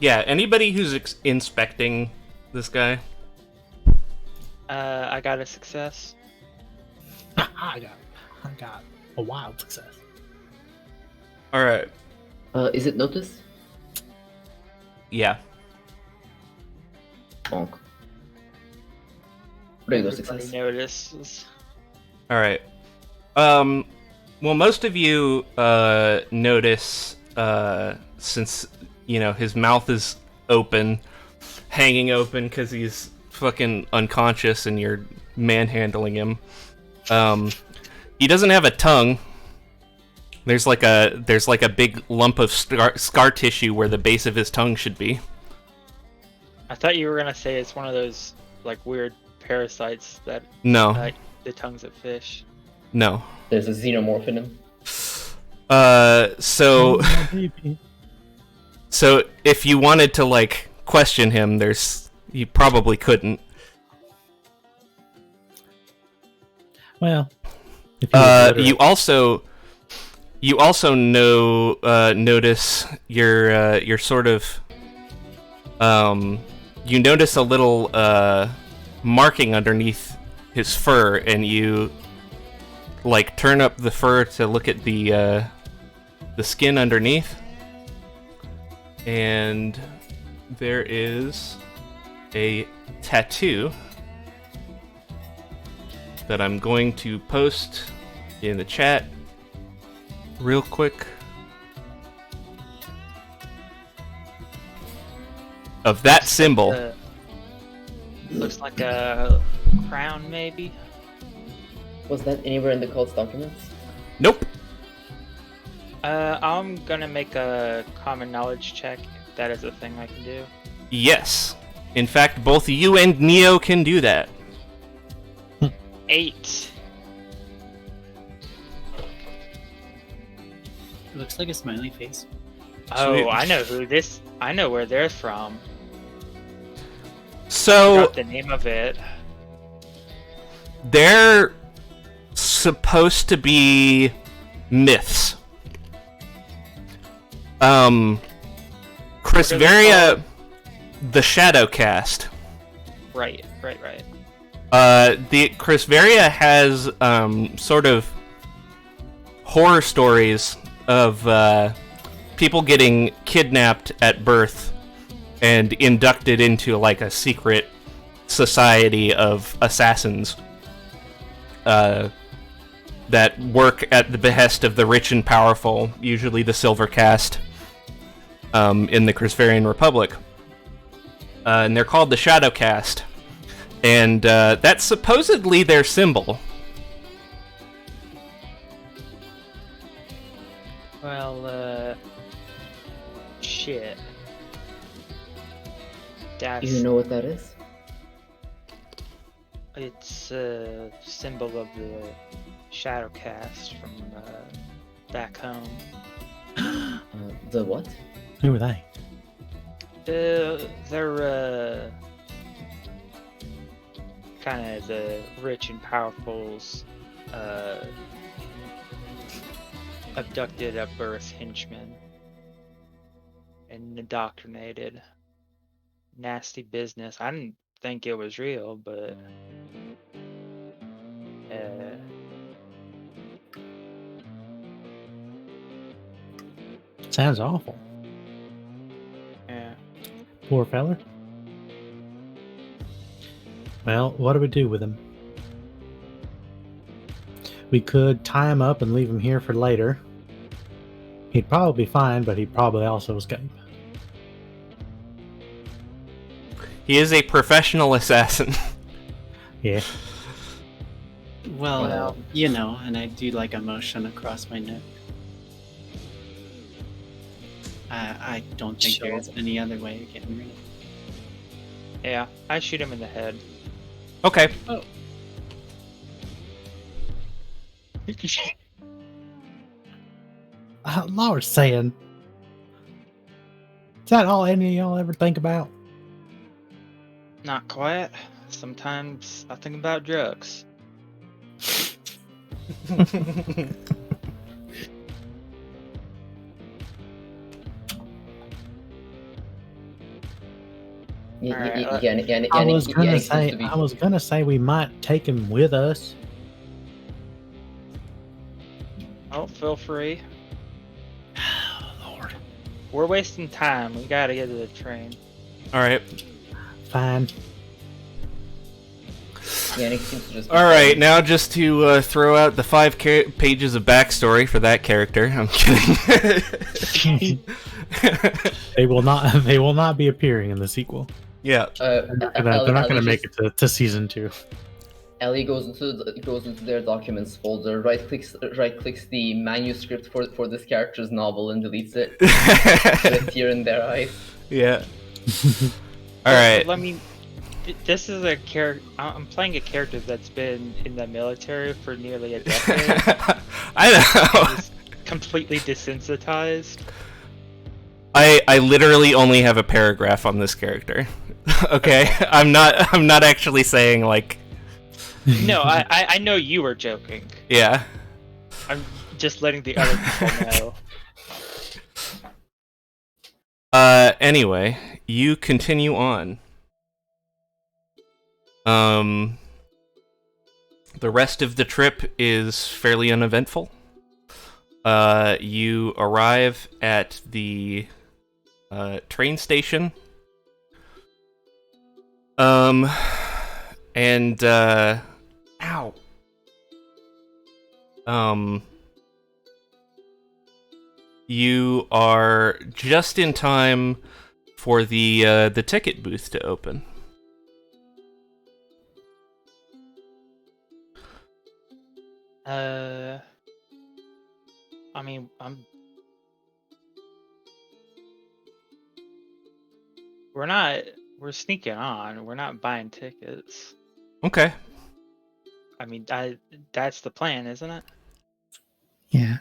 Yeah, anybody who's inspecting this guy. I got a success. I got a wild success. All right. Is it notice? Yeah. Bonk. Regular Everybody success. notices. All right. Well, most of you notice since his mouth is open, hanging open because he's fucking unconscious and you're manhandling him. He doesn't have a tongue. There's like a big lump of scar tissue where the base of his tongue should be. I thought you were gonna say it's one of those like weird parasites that No, the tongues of fish. no. There's a xenomorph in him. So Oh, baby. so if you wanted to like question him, you probably couldn't. Well, if you was literate- you also notice you're sort of you notice a little marking underneath his fur, and you like turn up the fur to look at the skin underneath, and there is a tattoo that I'm going to post in the chat real quick of that symbol. Looks like a crown, maybe. Was that anywhere in the cult's documents? Nope. I'm gonna make a common knowledge check if that is a thing I can do. Yes. In fact, both you and Neo can do that. 8. looks like a smiley face. Oh, Sweet. I know where they're from. So Forgot the name of it. they're supposed to be myths. Chris What are they Varia, called? the Shadowcast. Right. The Chris Varia has sort of horror stories of people getting kidnapped at birth and inducted into like a secret society of assassins that work at the behest of the rich and powerful, usually the Silver Caste, in the Chrisvarian Republic. And they're called the Shadowcast. And that's supposedly their symbol. Well, shit. Do That's you know what that is? it's a symbol of the Shadowcast from back home. The what? Who are they? They're kind of the rich and powerful's abducted at birth henchmen and indoctrinated. Nasty business. I didn't think it was real, but Sounds awful. yeah. Poor feller. Well, what do we do with him? We could tie him up and leave him here for later. He'd probably be fine, but he'd probably also escape. He is a professional assassin. Yeah. Well, you know, and I do like a motion across my neck. I don't think Sure. there's any other way of getting rid of it. Yeah, I shoot him in the head. Okay. Lord's saying. Is that all any of y'all ever think about? Not quite. Sometimes I think about drugs. Alright, I was gonna say we might take him with us. Oh, feel free. Lord. We're wasting time. We gotta get to the train. All right. Fine. Yannick seems to just. All right. Now, just to throw out the 5 pages of backstory for that character. I'm kidding. They will not. They will not be appearing in the sequel. Yeah. They're not gonna make it to season 2. Ellie goes into their documents folder, right clicks the manuscript for this character's novel and deletes it. With a tear in their eyes. Yeah. All right. Let me. This is a character. I'm playing a character that's been in the military for nearly a decade. I know. He's completely desensitized. I literally only have a paragraph on this character. Okay, I'm not actually saying like. No, I know you were joking. Yeah. I'm just letting the other people know. Anyway, you continue on. The rest of the trip is fairly uneventful. You arrive at the train station. And ow. You are just in time for the ticket booth to open. I mean, we're sneaking on. We're not buying tickets. Okay. I mean, that's the plan, isn't it? Yeah.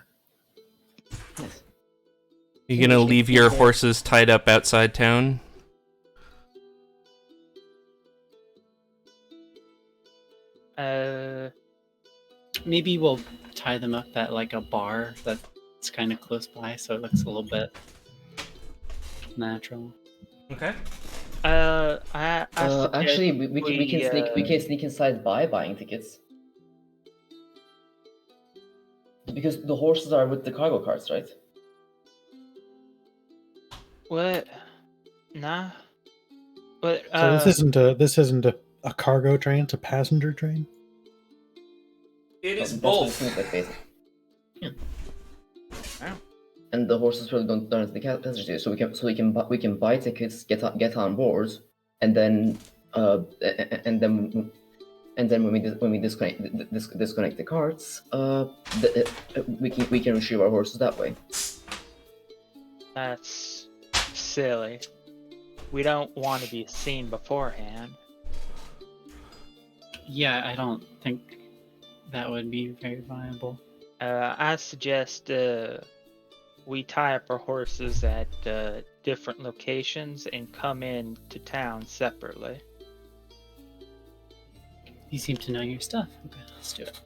Yes. You gonna Okay, leave your okay. horses tied up outside town? Maybe we'll tie them up at like a bar that's kind of close by, so it looks a little bit natural. Okay. I suggest Actually, we we, can sneak inside by buying tickets. Because the horses are with the cargo carts, right? what? Nah. But So this isn't a cargo train; it's a passenger train. It is That's what it both. seems like, basically. Wow. And the horses really don't have the passenger, so we can buy tickets, get on board, and then and then when we disconnect the carts, we can retrieve our horses that way. that's silly. We don't want to be seen beforehand. Yeah, I don't think that would be very viable. I suggest we tie up our horses at different locations and come in to town separately. You seem to know your stuff. Okay, let's do it.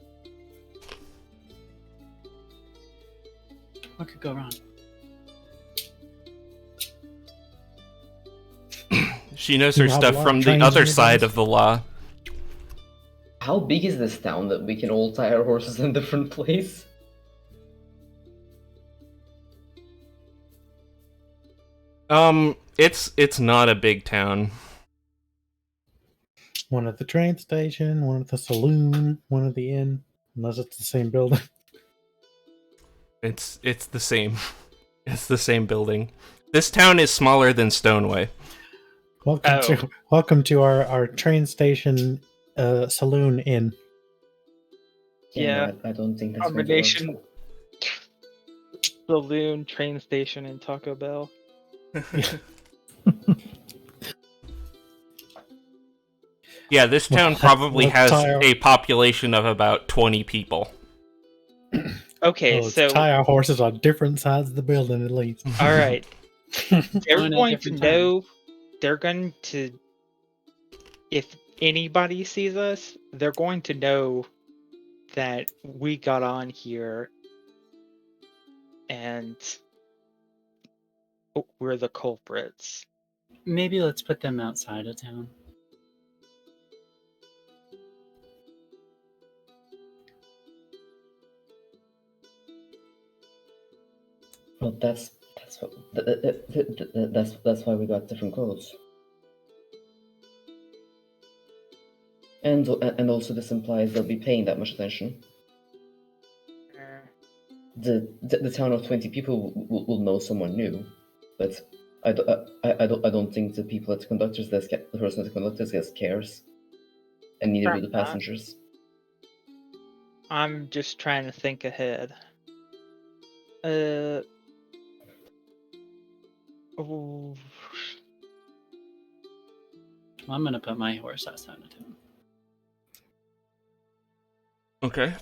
What could go wrong? She knows You her have a stuff lot of from the trains other in your side base? of the law. How big is this town that we can all tie our horses in different place? It's not a big town. One at the train station, one at the saloon, one at the inn. Unless it's the same building. It's the same. It's the same building. This town is smaller than Stoneway. Welcome to our train station, saloon inn. Yeah, no, I don't think that's going to work. combination saloon, train station, and Taco Bell. Yeah, this town Let's- probably let's has tie our- a population of about 20 people. Okay, Let's so tie our horses on different sides of the building at least. all right, they're Going at going to different know. They're going to. If anybody sees us, they're going to know that we got on here and we're the culprits. Maybe let's put them outside of town. Well, that's why we got different codes. And also this implies they'll be paying that much attention. The town of 20 people will know someone new, but I don't think the people at the conductor's desk, the person at the conductor's desk cares, and neither do the passengers. I'm just trying to think ahead. Oh, Well, I'm gonna put my horse outside of town. Okay.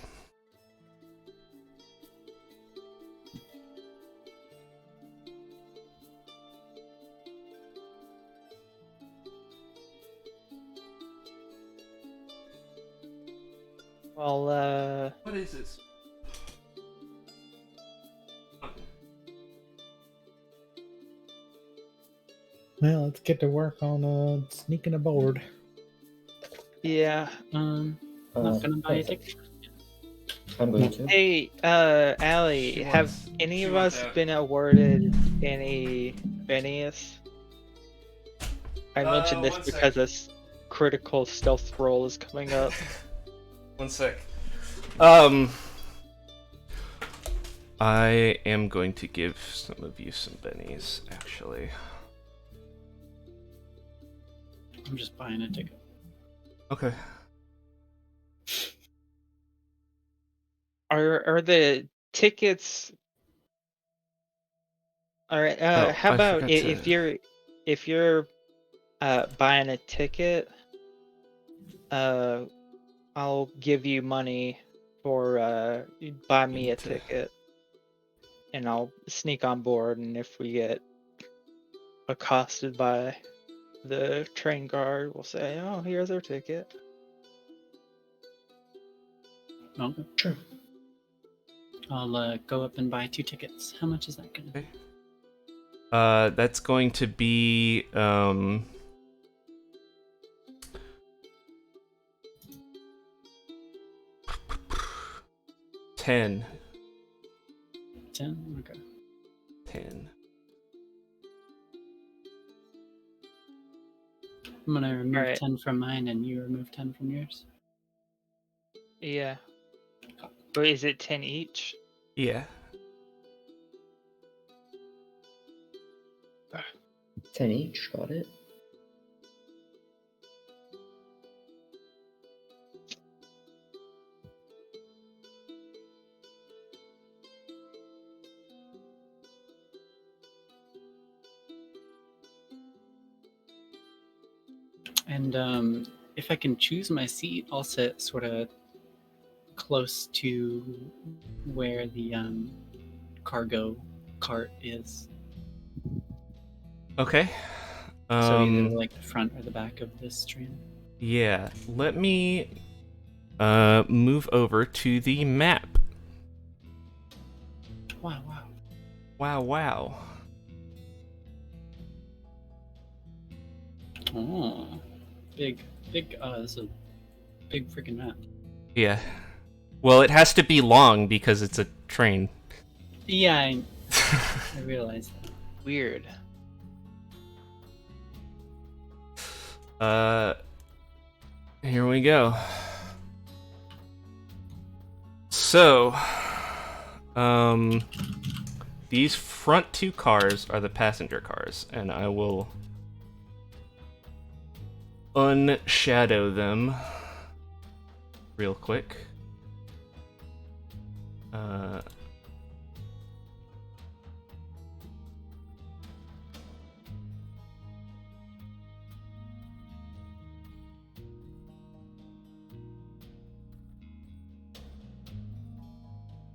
well, What is this? Well, let's get to work on sneaking aboard. yeah. I'm not gonna buy a ticket. I'm going to. Hey, Allie, She have wants- any she of wants us out. been awarded any bennies? I mentioned this one because sec. this critical stealth roll is coming up. One sec. I am going to give some of you some bennies, actually. I'm just buying a ticket. Okay. Are the tickets? All right. Oh, How I about forgot if you're buying a ticket, I'll give you money for you buy me a ticket. and I'll sneak on board, and if we get accosted by the train guard, we'll say, "Oh, here's our ticket." Okay. Sure. I'll go up and buy 2 tickets. How much is that gonna be? That's going to be 10. 10? Okay. 10. I'm gonna remove Alright. 10 from mine, and you remove 10 from yours. Yeah. But is it 10 each? Yeah. 10 each, got it. And if I can choose my seat, I'll sit sort of close to where the cargo cart is. Okay. So either like the front or the back of this train. Yeah. Let me move over to the map. Wow, wow. Wow, wow. Oh, big. This is a big freaking map. Yeah. Well, it has to be long because it's a train. Yeah, I realized that. Weird. Here we go. So, these front 2 cars are the passenger cars, and I will unshadow them real quick.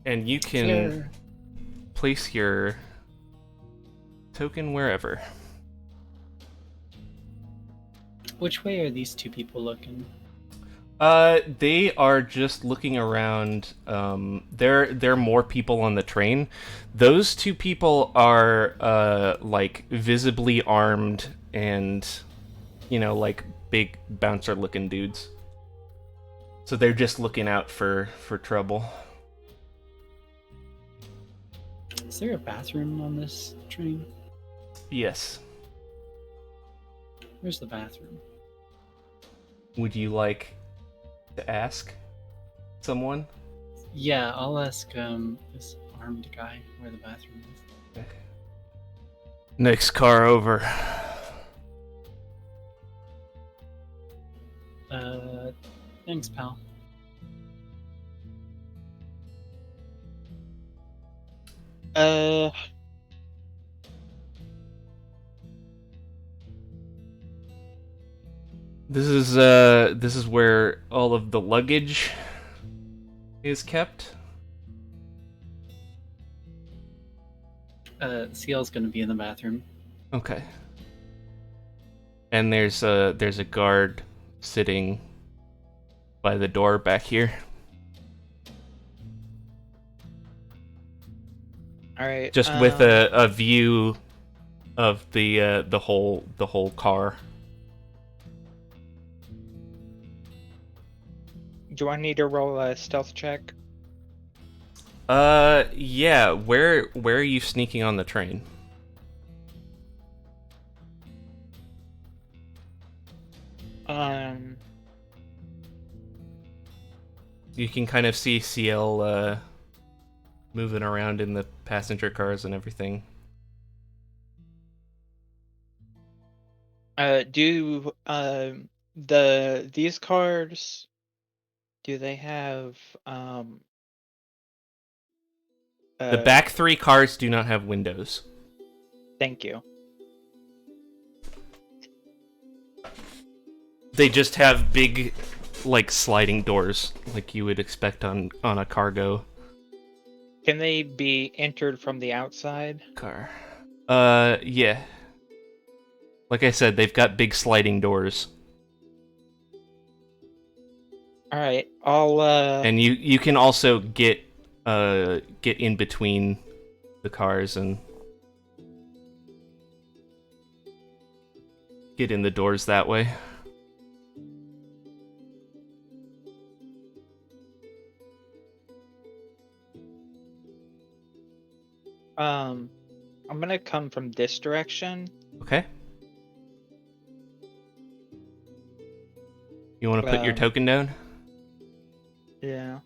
And you can place your token wherever. Which way are these 2 people looking? They are just looking around. There are more people on the train. Those 2 people are like visibly armed and, you know, like big bouncer-looking dudes. So they're just looking out for trouble. Is there a bathroom on this train? Yes. Where's the bathroom? Would you like to ask someone? Yeah, I'll ask this armed guy where the bathroom is. Okay. Next car over. Thanks, pal. This is where all of the luggage is kept. CL's gonna be in the bathroom. Okay. And there's a guard sitting by the door back here. All right. Just with a view of the whole car. Do I need to roll a stealth check? Yeah. Where are you sneaking on the train? You can kind of see CL moving around in the passenger cars and everything. Do these cars, do they have The back 3 cars do not have windows. Thank you. They just have big, like, sliding doors, like you would expect on a cargo. Can they be entered from the outside? car. Yeah. Like I said, they've got big sliding doors. All right, I'll And you can also get in between the cars and get in the doors that way. I'm gonna come from this direction. Okay. You want to put your token down? Yeah.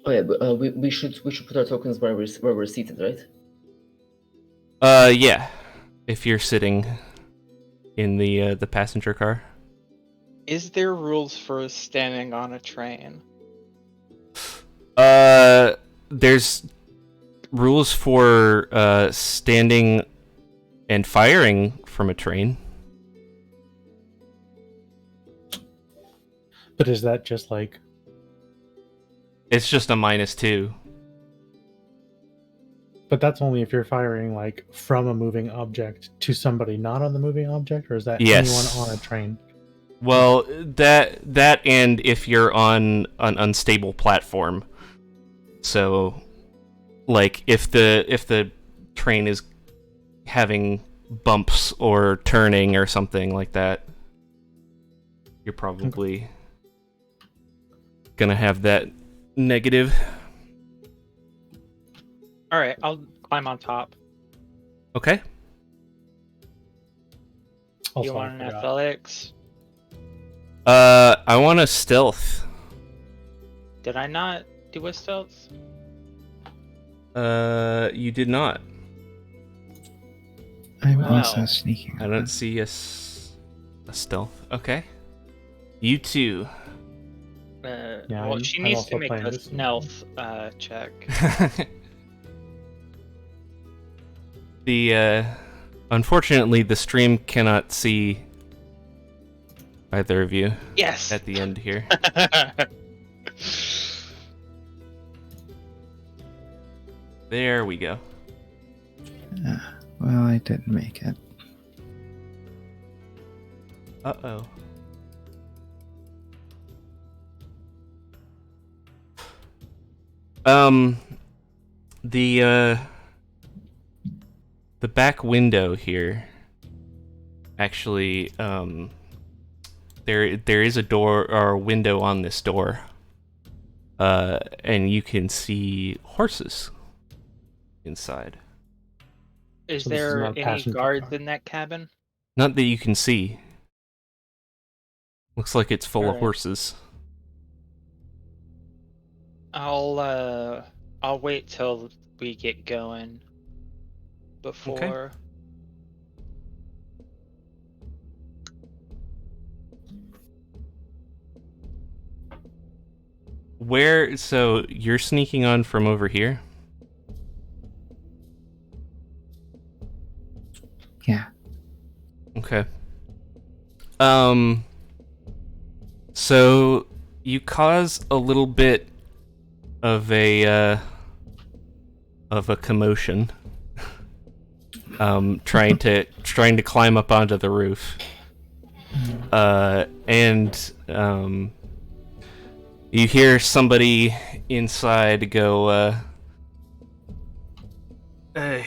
Oh yeah, but we should put our tokens where we're seated, right? Yeah. If you're sitting in the passenger car. Is there rules for standing on a train? There's rules for standing and firing from a train. But is that just like... It's just a -2. But that's only if you're firing like from a moving object to somebody not on the moving object, or is that Yes. anyone on a train? Well, that and if you're on an unstable platform. So, like if the train is having bumps or turning or something like that, you're probably gonna have that negative. All right, I'll climb on top. Okay. Also, You I want an forgot. athletics? I want a stealth. Did I not do a stealth? You did not. I'm Wow. also sneaking. I don't see a stealth. Okay. You too. Yeah, Well, I'm- she I'm needs also to make playing a this. stealth check. Unfortunately, the stream cannot see either of you Yes. at the end here. There we go. Well, I didn't make it. Uh-oh. The back window here, actually, there is a door or a window on this door, and you can see horses inside. Is So this is there not a any passenger guards car. in that cabin? Not that you can see. Looks like it's full of Alright. horses. I'll wait till we get going before. Where? So you're sneaking on from over here? Yeah. Okay. So you cause a little bit of a commotion. Trying to climb up onto the roof. And you hear somebody inside go, "Hey,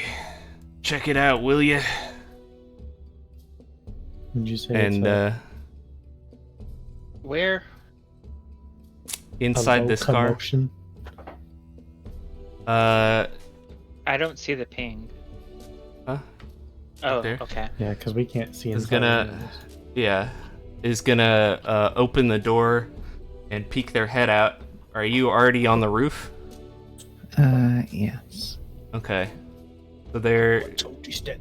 check it out, will you?" Did you say And it's Where? a inside low this car, commotion? I don't see the ping. Huh? Oh, there? okay. Yeah, because we can't see Is inside. gonna- the windows. yeah, is gonna open the door and peek their head out. Are you already on the roof? Yes. Okay. So they're Toby's dead.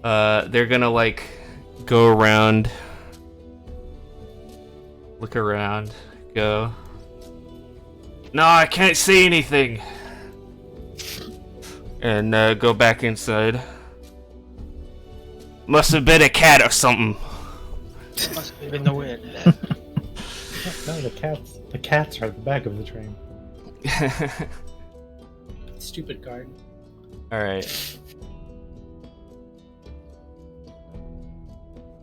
they're gonna like go around, look around, go. No, I can't see anything. And go back inside. Must have been a cat or something. Must have been the wind. No, the cats are at the back of the train. Stupid guard. All right.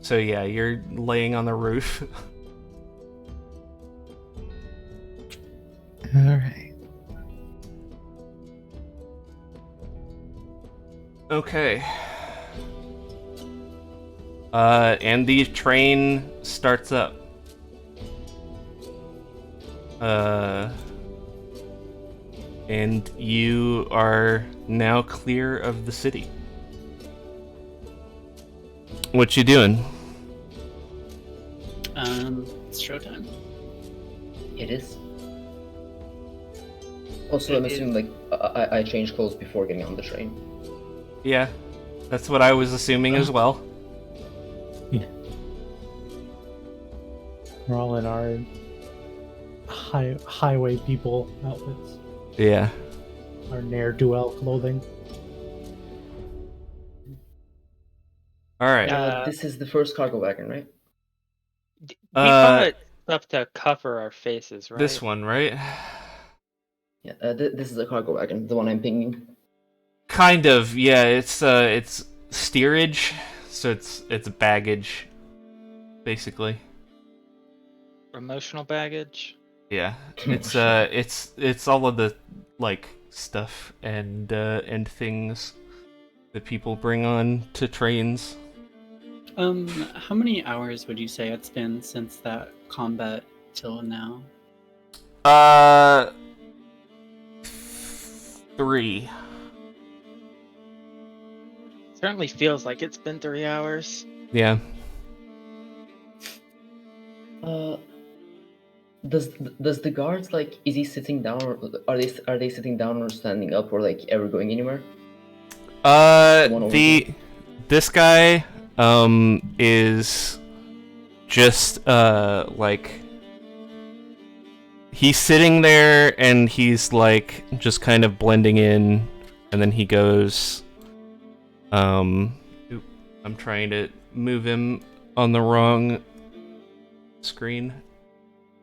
So yeah, you're laying on the roof. All right. Okay. And the train starts up. And you are now clear of the city. What you doing? It's showtime. It is. Also, I'm assuming like I changed clothes before getting on the train. Yeah, that's what I was assuming as well. We're all in our highway people outfits. Yeah. Our ne'er-do-well clothing. All right. This is the first cargo wagon, right? We bought stuff to cover our faces, right? This one, right? Yeah. This is a cargo wagon, the one I'm pinging. Kind of. Yeah. It's steerage, so it's baggage, basically. Emotional baggage. Yeah. It's all of the like stuff and things that people bring on to trains. How many hours would you say it's been since that combat till now? 3. Certainly feels like it's been 3 hours. Yeah. Does the guards like? Is he sitting down, or are they sitting down or standing up, or like ever going anywhere? This guy is just like he's sitting there and he's like just kind of blending in, and then he goes I'm trying to move him on the wrong screen.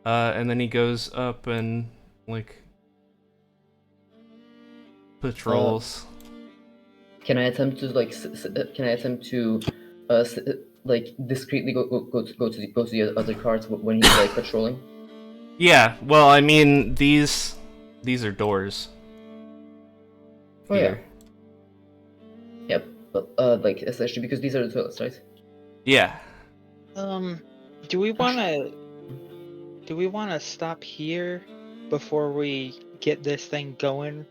And then he goes up and like patrols. Can I attempt to like? Can I attempt to, like discreetly go to the other cars when he's like patrolling? Yeah, well, I mean these are doors. Oh Here. yeah. Yep. But like especially because these are the toilets, right? Yeah. Do we want to stop here before we get this thing going?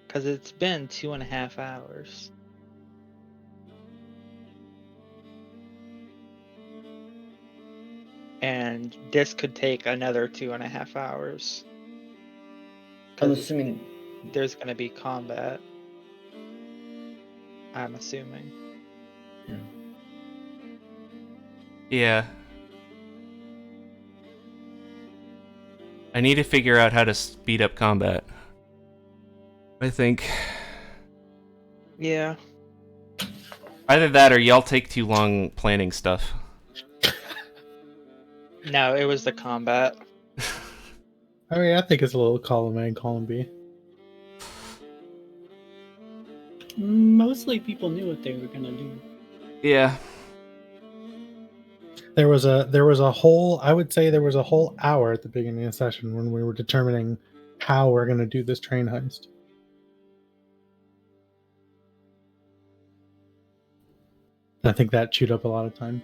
Because it's been 2.5 hours. And this could take another 2.5 hours. I'm 'Cause assuming. there's going to be combat. I'm assuming. Yeah. I need to figure out how to speed up combat. I think Yeah. either that or y'all take too long planning stuff. No, it was the combat. I mean, I think it's a little column A and column B. Mostly people knew what they were gonna do. Yeah. There was a whole, I would say there was a whole hour at the beginning of the session when we were determining how we're going to do this train heist. I think that chewed up a lot of time.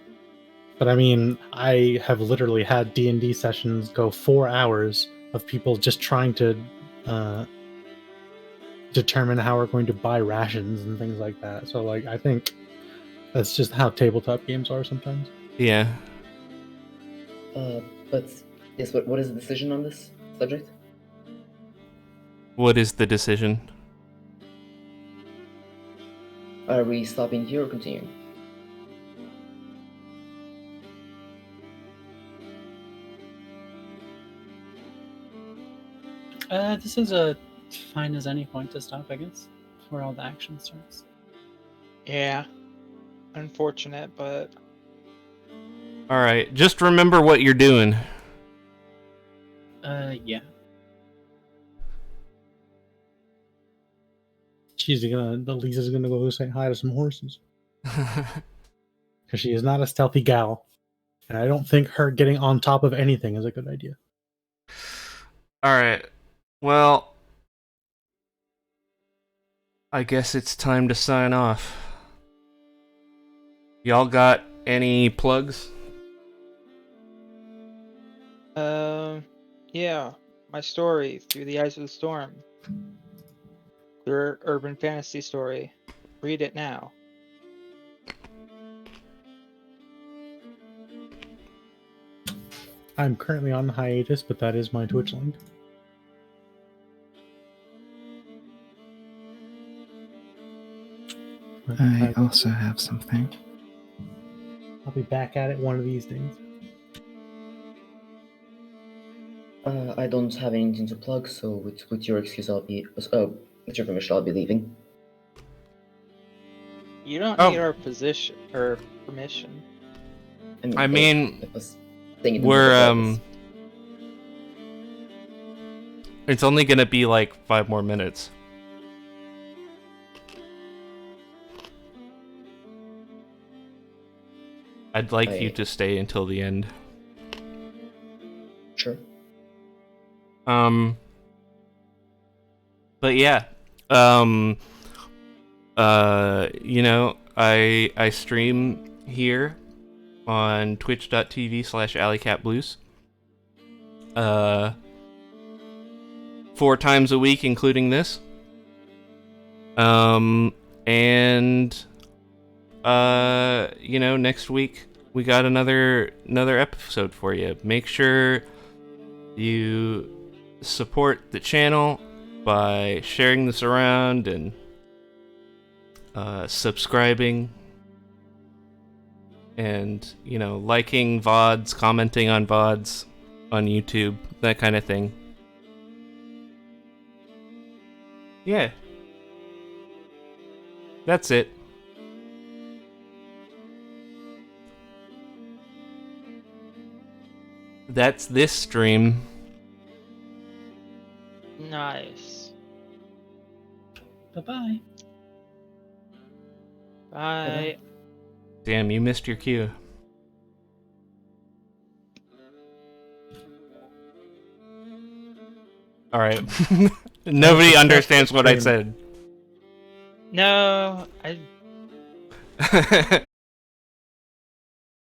But I mean, I have literally had D&D sessions go 4 hours of people just trying to determine how we're going to buy rations and things like that. So like, I think that's just how tabletop games are sometimes. Yeah. But yes, what is the decision on this subject? What is the decision? Are we stopping here or continuing? This is a fine as any point to stop, I guess, before all the action starts. Yeah. Unfortunate, but All right, just remember what you're doing. Yeah. Lisa's gonna go say hi to some horses. Because she is not a stealthy gal. And I don't think her getting on top of anything is a good idea. All right. Well, I guess it's time to sign off. Y'all got any plugs? Yeah. My story, Through the Eyes of the Storm. Your urban fantasy story. Read it now. I'm currently on hiatus, but that is my Twitch link. I also have something. I'll be back at it one of these days. I don't have anything to plug, so with your excuse, with your permission, I'll be leaving. You don't Oh. need our position or permission. I mean, it was saying it in we're the office. it's only gonna be like 5 more minutes. I'd like you to stay until the end. Sure. But yeah, you know, I stream here on twitch.tv/alleycatblues. 4 times a week, including this. And you know, next week we got another episode for you. Make sure you support the channel by sharing this around and subscribing and, you know, liking VODs, commenting on VODs on YouTube, that kind of thing. Yeah. That's it. That's this stream. Nice. Bye-bye. Bye. Damn, you missed your cue. Alright. Nobody understands what I said. No, I